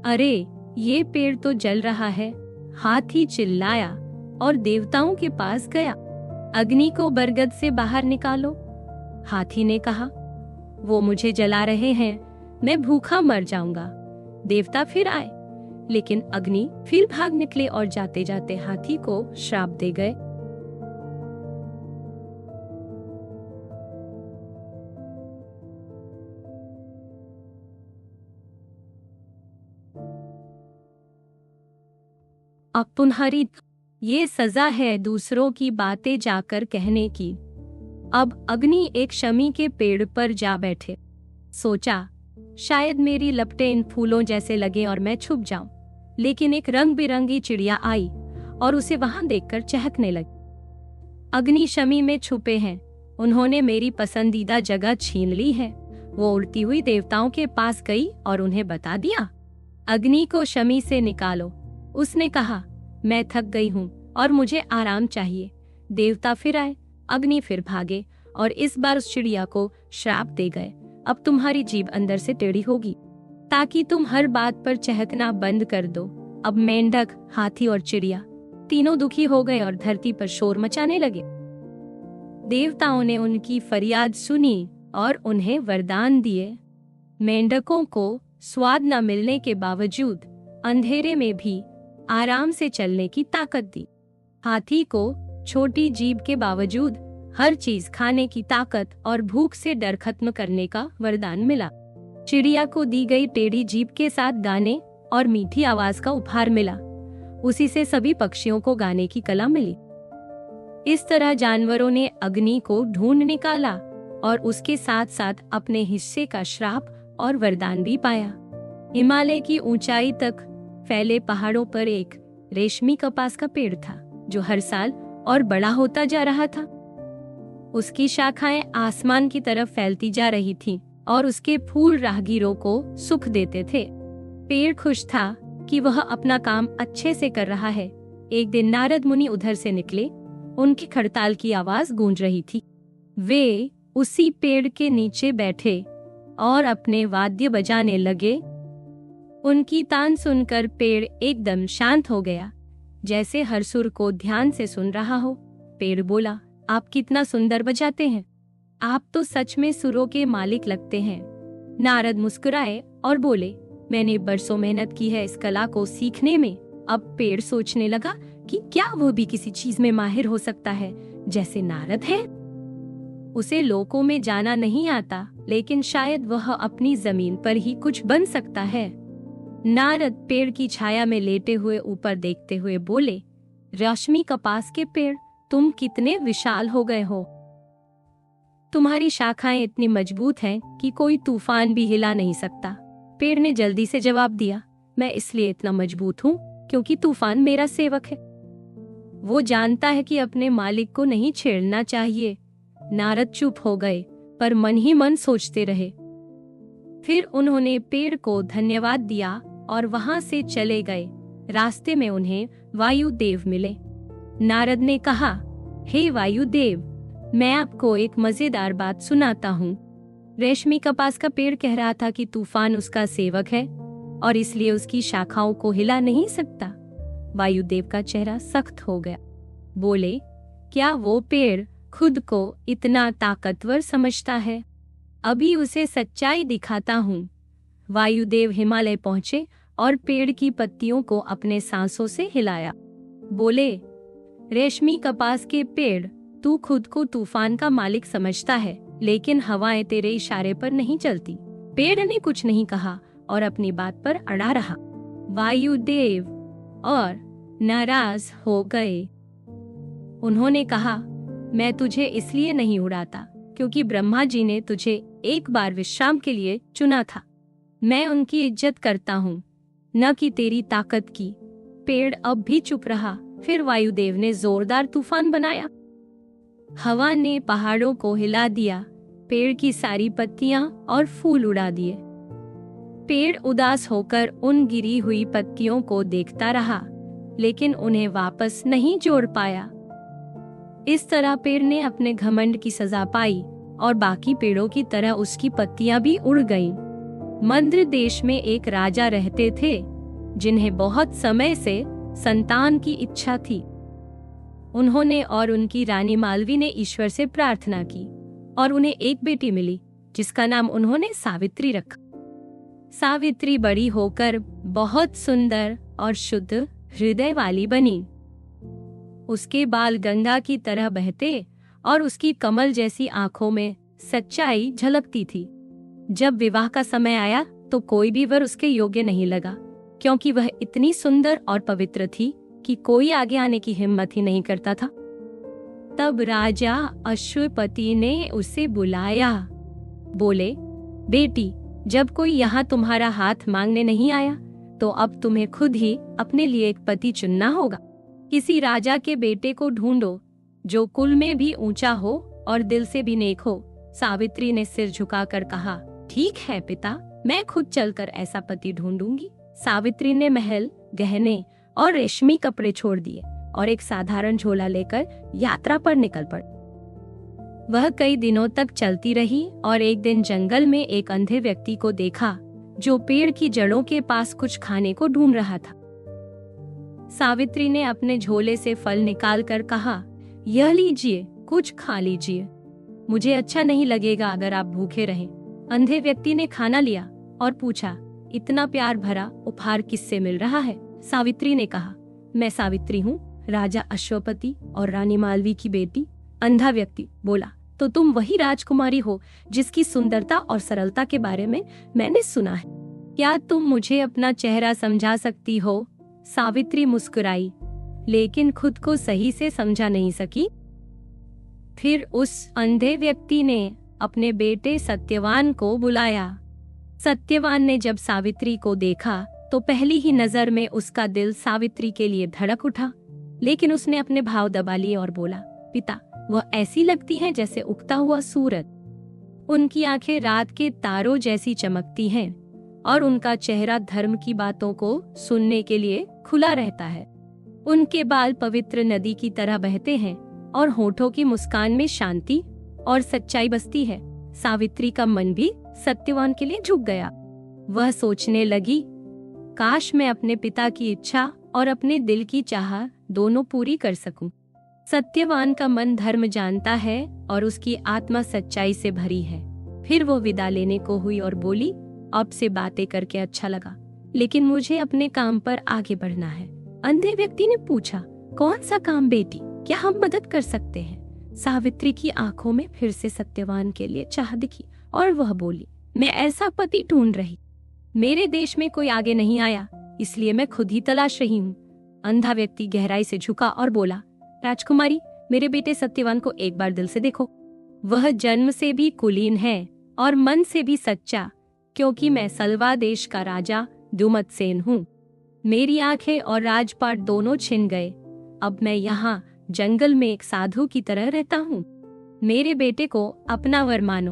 अरे, ये पेड़ तो जल रहा है, हाथी चिल्लाया। और देवताओं के पास गया। अग्नि को बरगद से बाहर निकालो। हाथी ने कहा, वो मुझे जला रहे हैं, मैं भूखा मर जाऊंगा। देवता फिर आए, लेकिन अग्नि फिर भाग निकले और जाते जाते हाथी को श्राप दे गए। अब तुम्हारी ये सजा है दूसरों की बातें जाकर कहने की। अब अग्नि एक शमी के पेड़ पर जा बैठे। सोचा, शायद मेरी लपटें इन फूलों जैसे लगे और मैं छुप जाऊं। लेकिन एक रंग बिरंगी चिड़िया आई और उसे वहां देखकर चहकने लगी। अग्नि शमी में छुपे हैं, उन्होंने मेरी पसंदीदा जगह छीन ली है। वो उड़ती हुई देवताओं के पास गई और उन्हें बता दिया, अग्नि को शमी से निकालो। उसने कहा, मैं थक गई हूँ और मुझे आराम चाहिए। देवता फिर आए, अग्नि फिर भागे और इस बार उस चिड़िया को श्राप दे गए, अब तुम्हारी जीभ अंदर से टेढ़ी होगी, ताकि तुम हर बात पर चहकना बंद कर दो। अब मेंढक, हाथी और चिड़िया तीनों दुखी हो गए और धरती पर शोर मचाने लगे। देवताओं ने उनकी फरियाद सुनी और उन्हें वरदान दिए। मेंढकों को स्वाद न मिलने के बावजूद अंधेरे में भी आराम से चलने की ताकत दी। हाथी को छोटी जीभ के बावजूद हर चीज खाने की ताकत और भूख से डर खत्म करने का वरदान मिला। चिड़िया को दी गई टेढ़ी जीभ के साथ गाने और मीठी आवाज का उपहार मिला। उसी से सभी पक्षियों को गाने की कला मिली। इस तरह जानवरों ने अग्नि को ढूंढ निकाला और उसके साथ साथ अपने हिस्से का श्राप और वरदान भी पाया। हिमालय की ऊंचाई तक फैले पहाड़ों पर एक रेशमी कपास का पेड़ था, जो हर साल और बड़ा होता जा रहा था। उसकी शाखाएं आसमान की तरफ फैलती जा रही थीं और उसके फूल राहगीरों को सुख देते थे। पेड़ खुश था कि वह अपना काम अच्छे से कर रहा है। एक दिन नारद मुनि उधर से निकले, उनकी खड़ताल की आवाज गूंज रही थी। वे उसी पेड़ के नीचे बैठे और अपने वाद्य बजाने लगे। उनकी तान सुनकर पेड़ एकदम शांत हो गया, जैसे हर सुर को ध्यान से सुन रहा हो। पेड़ बोला, आप कितना सुंदर बजाते हैं, आप तो सच में सुरों के मालिक लगते हैं। नारद मुस्कुराए और बोले, मैंने बरसों मेहनत की है इस कला को सीखने में। अब पेड़ सोचने लगा कि क्या वो भी किसी चीज में माहिर हो सकता है जैसे नारद है। उसे लोकों में जाना नहीं आता, लेकिन शायद वह अपनी जमीन पर ही कुछ बन सकता है। नारद पेड़ की छाया में लेटे हुए ऊपर देखते हुए बोले, रेशमी कपास के पेड़, तुम कितने विशाल हो गए हो। तुम्हारी शाखाएं इतनी मजबूत हैं कि कोई तूफान भी हिला नहीं सकता। पेड़ ने जल्दी से जवाब दिया, मैं इसलिए इतना मजबूत हूँ क्योंकि तूफान मेरा सेवक है। वो जानता है कि अपने मालिक को नहीं छेड़ना चाहिए। नारद चुप हो गए, पर मन ही मन सोचते रहे। फिर उन्होंने पेड़ को धन्यवाद दिया और वहां से चले गए। रास्ते में उन्हें वायुदेव मिले। नारद ने कहा, हे वायुदेव, मैं आपको एक मजेदार बात सुनाता हूँ। रेशमी कपास का पेड़ कह रहा था कि तूफान उसका सेवक है और इसलिए उसकी शाखाओं को हिला नहीं सकता। वायुदेव का चेहरा सख्त हो गया। बोले, क्या वो पेड़ खुद को इतना ताकतवर समझता है? अभी उसे सच्चाई दिखाता हूँ। वायुदेव हिमालय पहुंचे और पेड़ की पत्तियों को अपने सांसों से हिलाया। बोले, रेशमी कपास के पेड़, तू खुद को तूफान का मालिक समझता है, लेकिन हवाएं तेरे इशारे पर नहीं चलती। पेड़ ने कुछ नहीं कहा और अपनी बात पर अड़ा रहा। वायुदेव और नाराज हो गए। उन्होंने कहा, मैं तुझे इसलिए नहीं उड़ाता क्योंकि ब्रह्मा जी ने तुझे एक बार विश्राम के लिए चुना था। मैं उनकी इज्जत करता हूँ, न कि तेरी ताकत की। पेड़ अब भी चुप रहा। फिर वायुदेव ने जोरदार तूफान बनाया। हवा ने पहाड़ों को हिला दिया, पेड़ की सारी पत्तियां और फूल उड़ा दिए। पेड़ उदास होकर उन गिरी हुई पत्तियों को देखता रहा, लेकिन उन्हें वापस नहीं जोड़ पाया। इस तरह पेड़ ने अपने घमंड की सजा पाई और बाकी पेड़ों की तरह उसकी पत्तियां भी उड़ गईं। मंद्र देश में एक राजा रहते थे, जिन्हें बहुत समय से संतान की इच्छा थी। उन्होंने और उनकी रानी मालवी ने ईश्वर से प्रार्थना की और उन्हें एक बेटी मिली जिसका नाम उन्होंने सावित्री रखा। सावित्री बड़ी होकर बहुत सुंदर और शुद्ध हृदय वाली बनी। उसके बाल गंगा की तरह बहते और उसकी कमल जैसी आंखों में सच्चाई झलकती थी। जब विवाह का समय आया तो कोई भी वर उसके योग्य नहीं लगा, क्योंकि वह इतनी सुंदर और पवित्र थी कि कोई आगे आने की हिम्मत ही नहीं करता था। तब राजा अश्वपति ने उसे बुलाया। बोले, बेटी, जब कोई यहाँ तुम्हारा हाथ मांगने नहीं आया तो अब तुम्हें खुद ही अपने लिए एक पति चुनना होगा। किसी राजा के बेटे को ढूंढो जो कुल में भी ऊंचा हो और दिल से भी नेक हो। सावित्री ने सिर झुकाकर कहा, ठीक है पिता, मैं खुद चलकर ऐसा पति ढूंढूंगी। सावित्री ने महल, गहने और रेशमी कपड़े छोड़ दिए और एक साधारण झोला लेकर यात्रा पर निकल पड़ी। वह कई दिनों तक चलती रही और एक दिन जंगल में एक अंधे व्यक्ति को देखा जो पेड़ की जड़ों के पास कुछ खाने को ढूंढ रहा था। सावित्री ने अपने झोले से फल निकालकर कहा, यह लीजिए, कुछ खा लीजिए। मुझे अच्छा नहीं लगेगा अगर आप भूखे रहें। अंधे व्यक्ति ने खाना लिया और पूछा, इतना प्यार भरा उपहार किससे मिल रहा है? सावित्री ने कहा, मैं सावित्री हूँ, राजा अश्वपति और रानी मालवी की बेटी। अंधा व्यक्ति बोला, तो तुम वही राजकुमारी हो जिसकी सुंदरता और सरलता के बारे में मैंने सुना है। क्या तुम मुझे अपना चेहरा समझा सकती हो? सावित्री मुस्कुराई, लेकिन खुद को सही से समझा नहीं सकी। फिर उस अंधे व्यक्ति ने अपने बेटे सत्यवान को बुलाया। सत्यवान ने जब सावित्री को देखा तो पहली ही नजर में उसका दिल सावित्री के लिए धड़क उठा, लेकिन उसने अपने भाव दबा लिए और बोला, पिता, वह ऐसी लगती है जैसे उगता हुआ सूरज। उनकी आंखें रात के तारों जैसी चमकती हैं और उनका चेहरा धर्म की बातों को सुनने के लिए खुला रहता है। उनके बाल पवित्र नदी की तरह बहते हैं और होठों की मुस्कान में शांति और सच्चाई बसती है। सावित्री का मन भी सत्यवान के लिए झुक गया। वह सोचने लगी, काश मैं अपने पिता की इच्छा और अपने दिल की चाह दोनों पूरी कर सकूं। सत्यवान का मन धर्म जानता है और उसकी आत्मा सच्चाई से भरी है। फिर वो विदा लेने को हुई और बोली, अब से बातें करके अच्छा लगा, लेकिन मुझे अपने काम पर आगे बढ़ना है। अंधे व्यक्ति ने पूछा, कौन सा काम बेटी, क्या हम मदद कर सकते हैं? सावित्री की आंखों में फिर से सत्यवान के लिए चाह दिखी और वह बोली, मैं ऐसा पति ढूंढ रही। मेरे देश में कोई आगे नहीं आया, इसलिए मैं खुद ही तलाश रही हूँ। अंधा व्यक्ति गहराई से झुका और बोला, राजकुमारी, मेरे बेटे सत्यवान को एक बार दिल से देखो। वह जन्म से भी कुलीन है और मन से भी सच्चा, क्योंकि मैं सलवा देश का राजा द्युमत्सेन हूँ। मेरी आंखें और राजपाट दोनों छिन गए। अब मैं यहाँ जंगल में एक साधु की तरह रहता हूँ। मेरे बेटे को अपना वर मानो।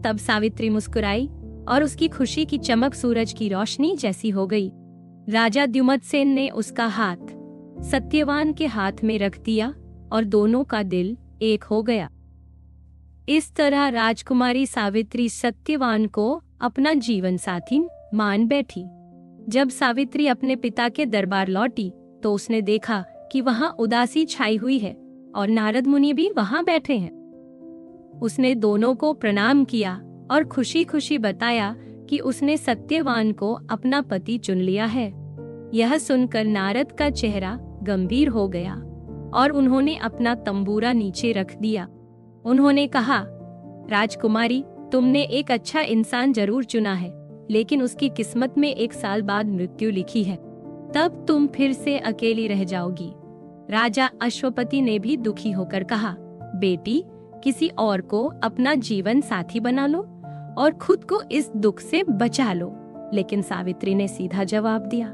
तब सावित्री मुस्कुराई और उसकी खुशी की चमक सूरज की रोशनी जैसी हो गई। राजा द्युमत्सेन ने उसका हाथ सत्यवान के हाथ में रख दिया और दोनों का दिल एक हो गया। इस तरह राजकुमारी सावित्री सत्यवान को अपना जीवन साथी मान बैठी। जब सावित्री अपने पिता के दरबार लौटी तो उसने देखा कि वहां उदासी छाई हुई है और नारद मुनि भी वहां बैठे हैं। उसने दोनों को प्रणाम किया और खुशी खुशी बताया कि उसने सत्यवान को अपना पति चुन लिया है। यह सुनकर नारद का चेहरा गंभीर हो गया और उन्होंने अपना तंबूरा नीचे रख दिया। उन्होंने कहा, राजकुमारी, तुमने एक अच्छा इंसान जरूर चुना है, लेकिन उसकी किस्मत में 1 साल बाद मृत्यु लिखी है। तब तुम फिर से अकेली रह जाओगी। राजा अश्वपति ने भी दुखी होकर कहा, बेटी, किसी और को अपना जीवन साथी बना लो और खुद को इस दुख से बचा लो। लेकिन सावित्री ने सीधा जवाब दिया,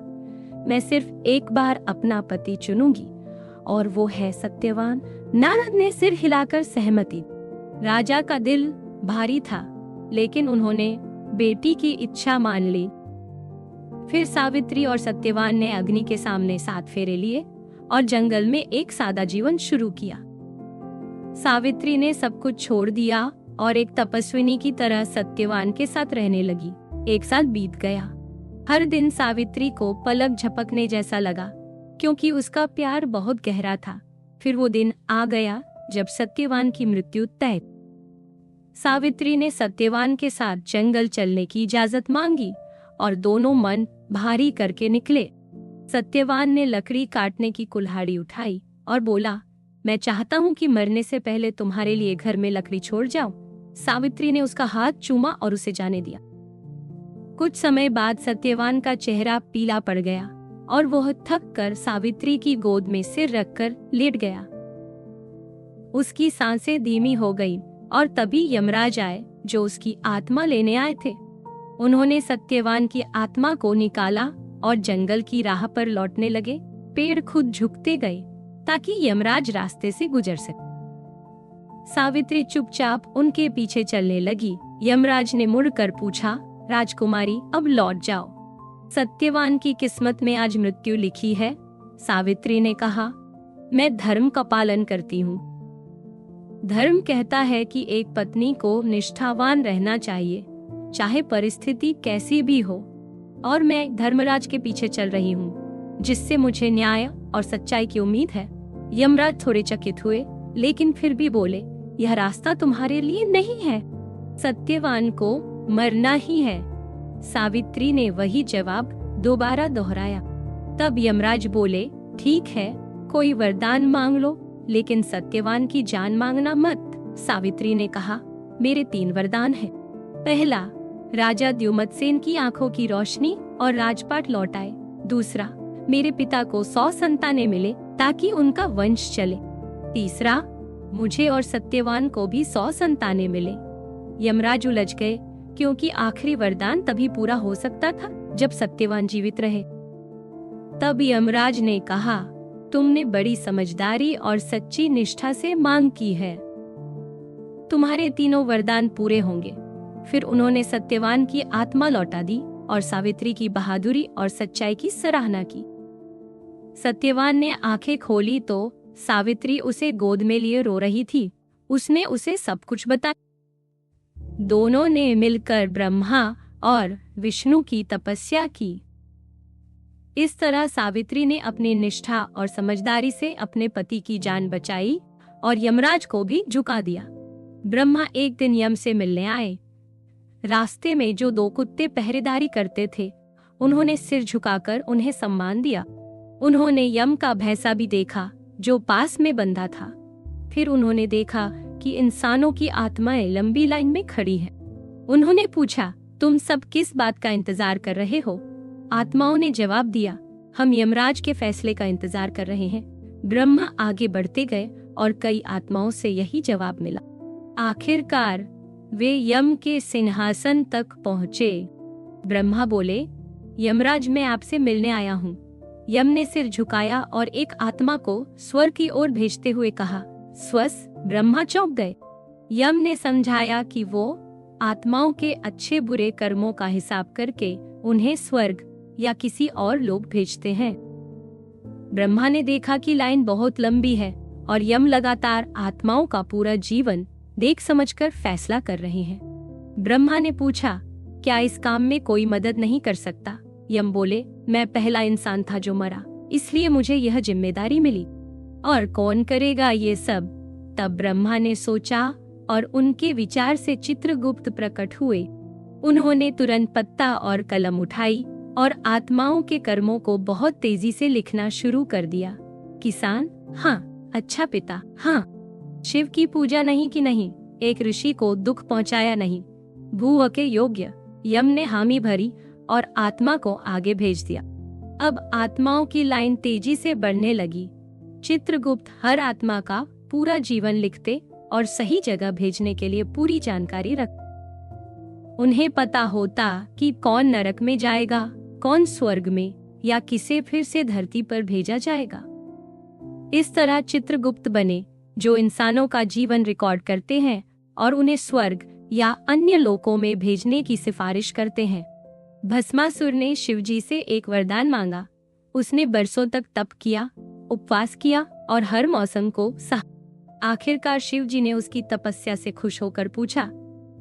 मैं सिर्फ एक बार अपना पति चुनूंगी और वो है सत्यवान। नारद ने सिर हिलाकर सहमति। राजा का दिल भारी था, लेकिन उन्होंने बेटी की इच्छा मान ली। फिर सावित्री और सत्यवान ने अग्नि के सामने 7 फेरे लिए और जंगल में एक सादा जीवन शुरू किया। सावित्री ने सब कुछ छोड़ दिया और एक तपस्विनी की तरह सत्यवान के साथ रहने लगी। 1 साल बीत गया। हर दिन सावित्री को पलक झपकने जैसा लगा, क्योंकि उसका प्यार बहुत गहरा था। फिर वो दिन आ गया जब सत्यवान की मृत्यु तय। सावित्री ने सत्यवान के साथ जंगल चलने की इजाजत मांगी और दोनों मन भारी करके निकले। सत्यवान ने लकड़ी काटने की कुल्हाड़ी उठाई और बोला, मैं चाहता हूँ कि मरने से पहले तुम्हारे लिए घर में लकड़ी छोड़ जाऊं। सावित्री ने उसका हाथ चूमा और उसे जाने दिया। कुछ समय बाद सत्यवान का चेहरा पीला पड़ गया और वह थक कर सावित्री की गोद में सिर रखकर लेट गया। उसकी सांसें धीमी हो गई और तभी यमराज आए जो उसकी आत्मा लेने आए थे। उन्होंने सत्यवान की आत्मा को निकाला और जंगल की राह पर लौटने लगे। पेड़ खुद झुकते गए ताकि यमराज रास्ते से गुजर सके। सावित्री चुपचाप उनके पीछे चलने लगी। यमराज ने मुड़कर पूछा, राजकुमारी अब लौट जाओ। सत्यवान की किस्मत में आज मृत्यु लिखी है। सावित्री ने कहा, मैं धर्म का पालन करती हूँ। धर्म कहता है कि एक पत्नी को निष्ठावान रहना चाहिए, चाहे परिस्थिति कैसी भी हो। और मैं धर्मराज के पीछे चल रही हूँ, जिससे मुझे न्याय और सच्चाई की उम्मीद है। यमराज थोड़े चकित हुए, लेकिन फिर भी बोले, यह रास्ता तुम्हारे लिए नहीं है। सत्यवान को मरना ही है। सावित्री ने वही जवाब दोबारा दोहराया। तब यमराज बोले, ठीक है, कोई वरदान मांग लो, लेकिन सत्यवान की जान मांगना मत। सावित्री ने कहा, मेरे 3 वरदान हैं। पहला, राजा द्युमत्सेन की आंखों की रोशनी और राजपाट लौट आए। दूसरा, मेरे पिता को 100 संतानें मिले ताकि उनका वंश चले। तीसरा, मुझे और सत्यवान को भी 100 संतानें मिले। यमराज उलझ गए, क्योंकि आखिरी वरदान तभी पूरा हो सकता था जब सत्यवान जीवित रहे। तब यमराज ने कहा, तुमने बड़ी समझदारी और सच्ची निष्ठा से मांग की है। तुम्हारे तीनों वरदान पूरे होंगे। फिर उन्होंने सत्यवान की आत्मा लौटा दी और सावित्री की बहादुरी और सच्चाई की सराहना की। सत्यवान ने आंखें खोली तो सावित्री उसे गोद में लिए रो रही थी। उसने उसे सब कुछ बताया। दोनों ने मिलकर ब्रह्मा और विष्णु की तपस्या की। इस तरह सावित्री ने अपनी निष्ठा और समझदारी से अपने पति की जान बचाई और यमराज को भी झुका दिया। ब्रह्मा एक दिन यम से मिलने आए। रास्ते में जो 2 कुत्ते पहरेदारी करते थे, उन्होंने सिर झुकाकर उन्हें सम्मान दिया। उन्होंने यम का भैंसा भी देखा जो पास में बंधा था। फिर उन्होंने देखा कि इंसानों की आत्माएं लंबी लाइन में खड़ी हैं। उन्होंने पूछा, तुम सब किस बात का इंतजार कर रहे हो? आत्माओं ने जवाब दिया, हम यमराज के फैसले का इंतजार कर रहे हैं। ब्रह्मा आगे बढ़ते गए और कई आत्माओं से यही जवाब मिला। आखिरकार वे यम के सिंहासन तक पहुँचे। ब्रह्मा बोले, यमराज, मैं आपसे मिलने आया हूँ। यम ने सिर झुकाया और एक आत्मा को स्वर्ग की ओर भेजते हुए कहा, स्वस्थ। ब्रह्मा चौंक गए। यम ने समझाया कि वो आत्माओं के अच्छे बुरे कर्मों का हिसाब करके उन्हें स्वर्ग या किसी और लोक भेजते हैं। ब्रह्मा ने देखा कि लाइन बहुत लंबी है और यम लगातार आत्माओं का पूरा जीवन देख समझकर फैसला कर रहे हैं। ब्रह्मा ने पूछा, क्या इस काम में कोई मदद नहीं कर सकता? यम बोले, मैं पहला इंसान था जो मरा, इसलिए मुझे यह जिम्मेदारी मिली। और कौन करेगा ये सब? तब ब्रह्मा ने सोचा और उनके विचार से चित्रगुप्त प्रकट हुए। उन्होंने तुरंत पत्ता और कलम उठाई और आत्माओं के कर्मों को बहुत तेजी से लिखना शुरू कर दिया। किसान, हाँ। अच्छा पिता, हाँ। शिव की पूजा नहीं की नहीं। एक ऋषि को दुख पहुंचाया नहीं। भूह के योग्य। यम ने हामी भरी और आत्मा को आगे भेज दिया। अब आत्माओं की लाइन तेजी से बढ़ने लगी। चित्रगुप्त हर आत्मा का पूरा जीवन लिखते और सही जगह भेजने के लिए पूरी जानकारी रख। उन्हें पता होता कि कौन नरक में जाएगा, कौन स्वर्ग में, या किसे फिर से धरती पर भेजा जाएगा। इस तरह चित्रगुप्त बने, जो इंसानों का जीवन रिकॉर्ड करते हैं और उन्हें स्वर्ग या अन्य लोकों में भेजने की सिफारिश करते हैं। भस्मासुर ने शिवजी से एक वरदान मांगा। उसने बरसों तक तप किया, उपवास किया और हर मौसम को सहा। आखिरकार शिवजी ने उसकी तपस्या से खुश होकर पूछा,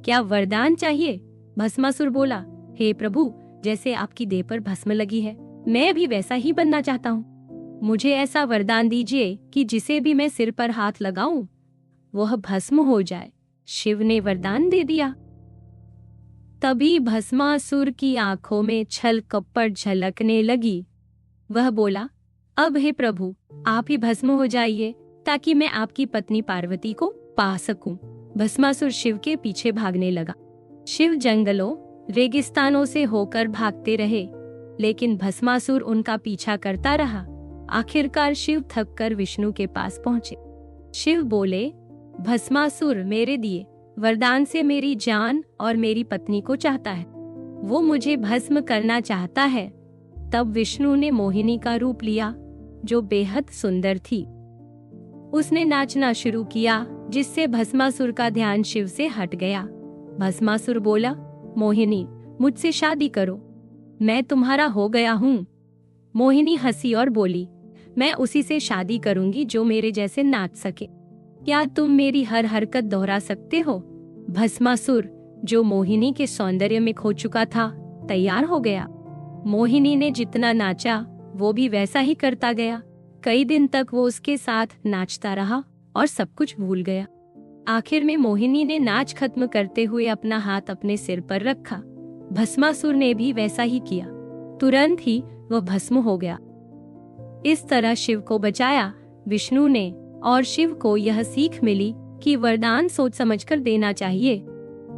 क्या वरदान चाहिए? भस्मासुर बोला, हे प्रभु, जैसे आपकी देह पर भस्म लगी है, मैं भी वैसा ही बनना चाहता हूँ। मुझे ऐसा वरदान दीजिए कि जिसे भी मैं सिर पर हाथ लगाऊं वह भस्म हो जाए। शिव ने वरदान दे दिया। तभी भस्मासुर की आंखों में छल कपट झलकने लगी। वह बोला, अब हे प्रभु, आप ही भस्म हो जाइए ताकि मैं आपकी पत्नी पार्वती को पा सकूं। भस्मासुर शिव के पीछे भागने लगा। शिव जंगलों, रेगिस्तानों से होकर भागते रहे, लेकिन भस्मासुर उनका पीछा करता रहा। आखिरकार शिव थककर विष्णु के पास पहुंचे। शिव बोले, भस्मासुर मेरे दिए वरदान से मेरी जान और मेरी पत्नी को चाहता है। वो मुझे भस्म करना चाहता है। तब विष्णु ने मोहिनी का रूप लिया, जो बेहद सुंदर थी। उसने नाचना शुरू किया, जिससे भस्मासुर का ध्यान शिव से हट गया। भस्मासुर बोला, मोहिनी, मुझसे शादी करो, मैं तुम्हारा हो गया हूँ। मोहिनी हंसी और बोली, मैं उसी से शादी करूंगी जो मेरे जैसे नाच सके। क्या तुम मेरी हर हरकत दोहरा सकते हो? भस्मासुर, जो मोहिनी के सौंदर्य में खो चुका था, तैयार हो गया। मोहिनी ने जितना नाचा वो भी वैसा ही करता गया। कई दिन तक वो उसके साथ नाचता रहा और सब कुछ भूल गया। आखिर में मोहिनी ने नाच खत्म करते हुए अपना हाथ अपने सिर पर रखा। भस्मासुर ने भी वैसा ही किया। तुरंत ही वह भस्म हो गया। इस तरह शिव को बचाया विष्णु ने, और शिव को यह सीख मिली कि वरदान सोच समझकर देना चाहिए।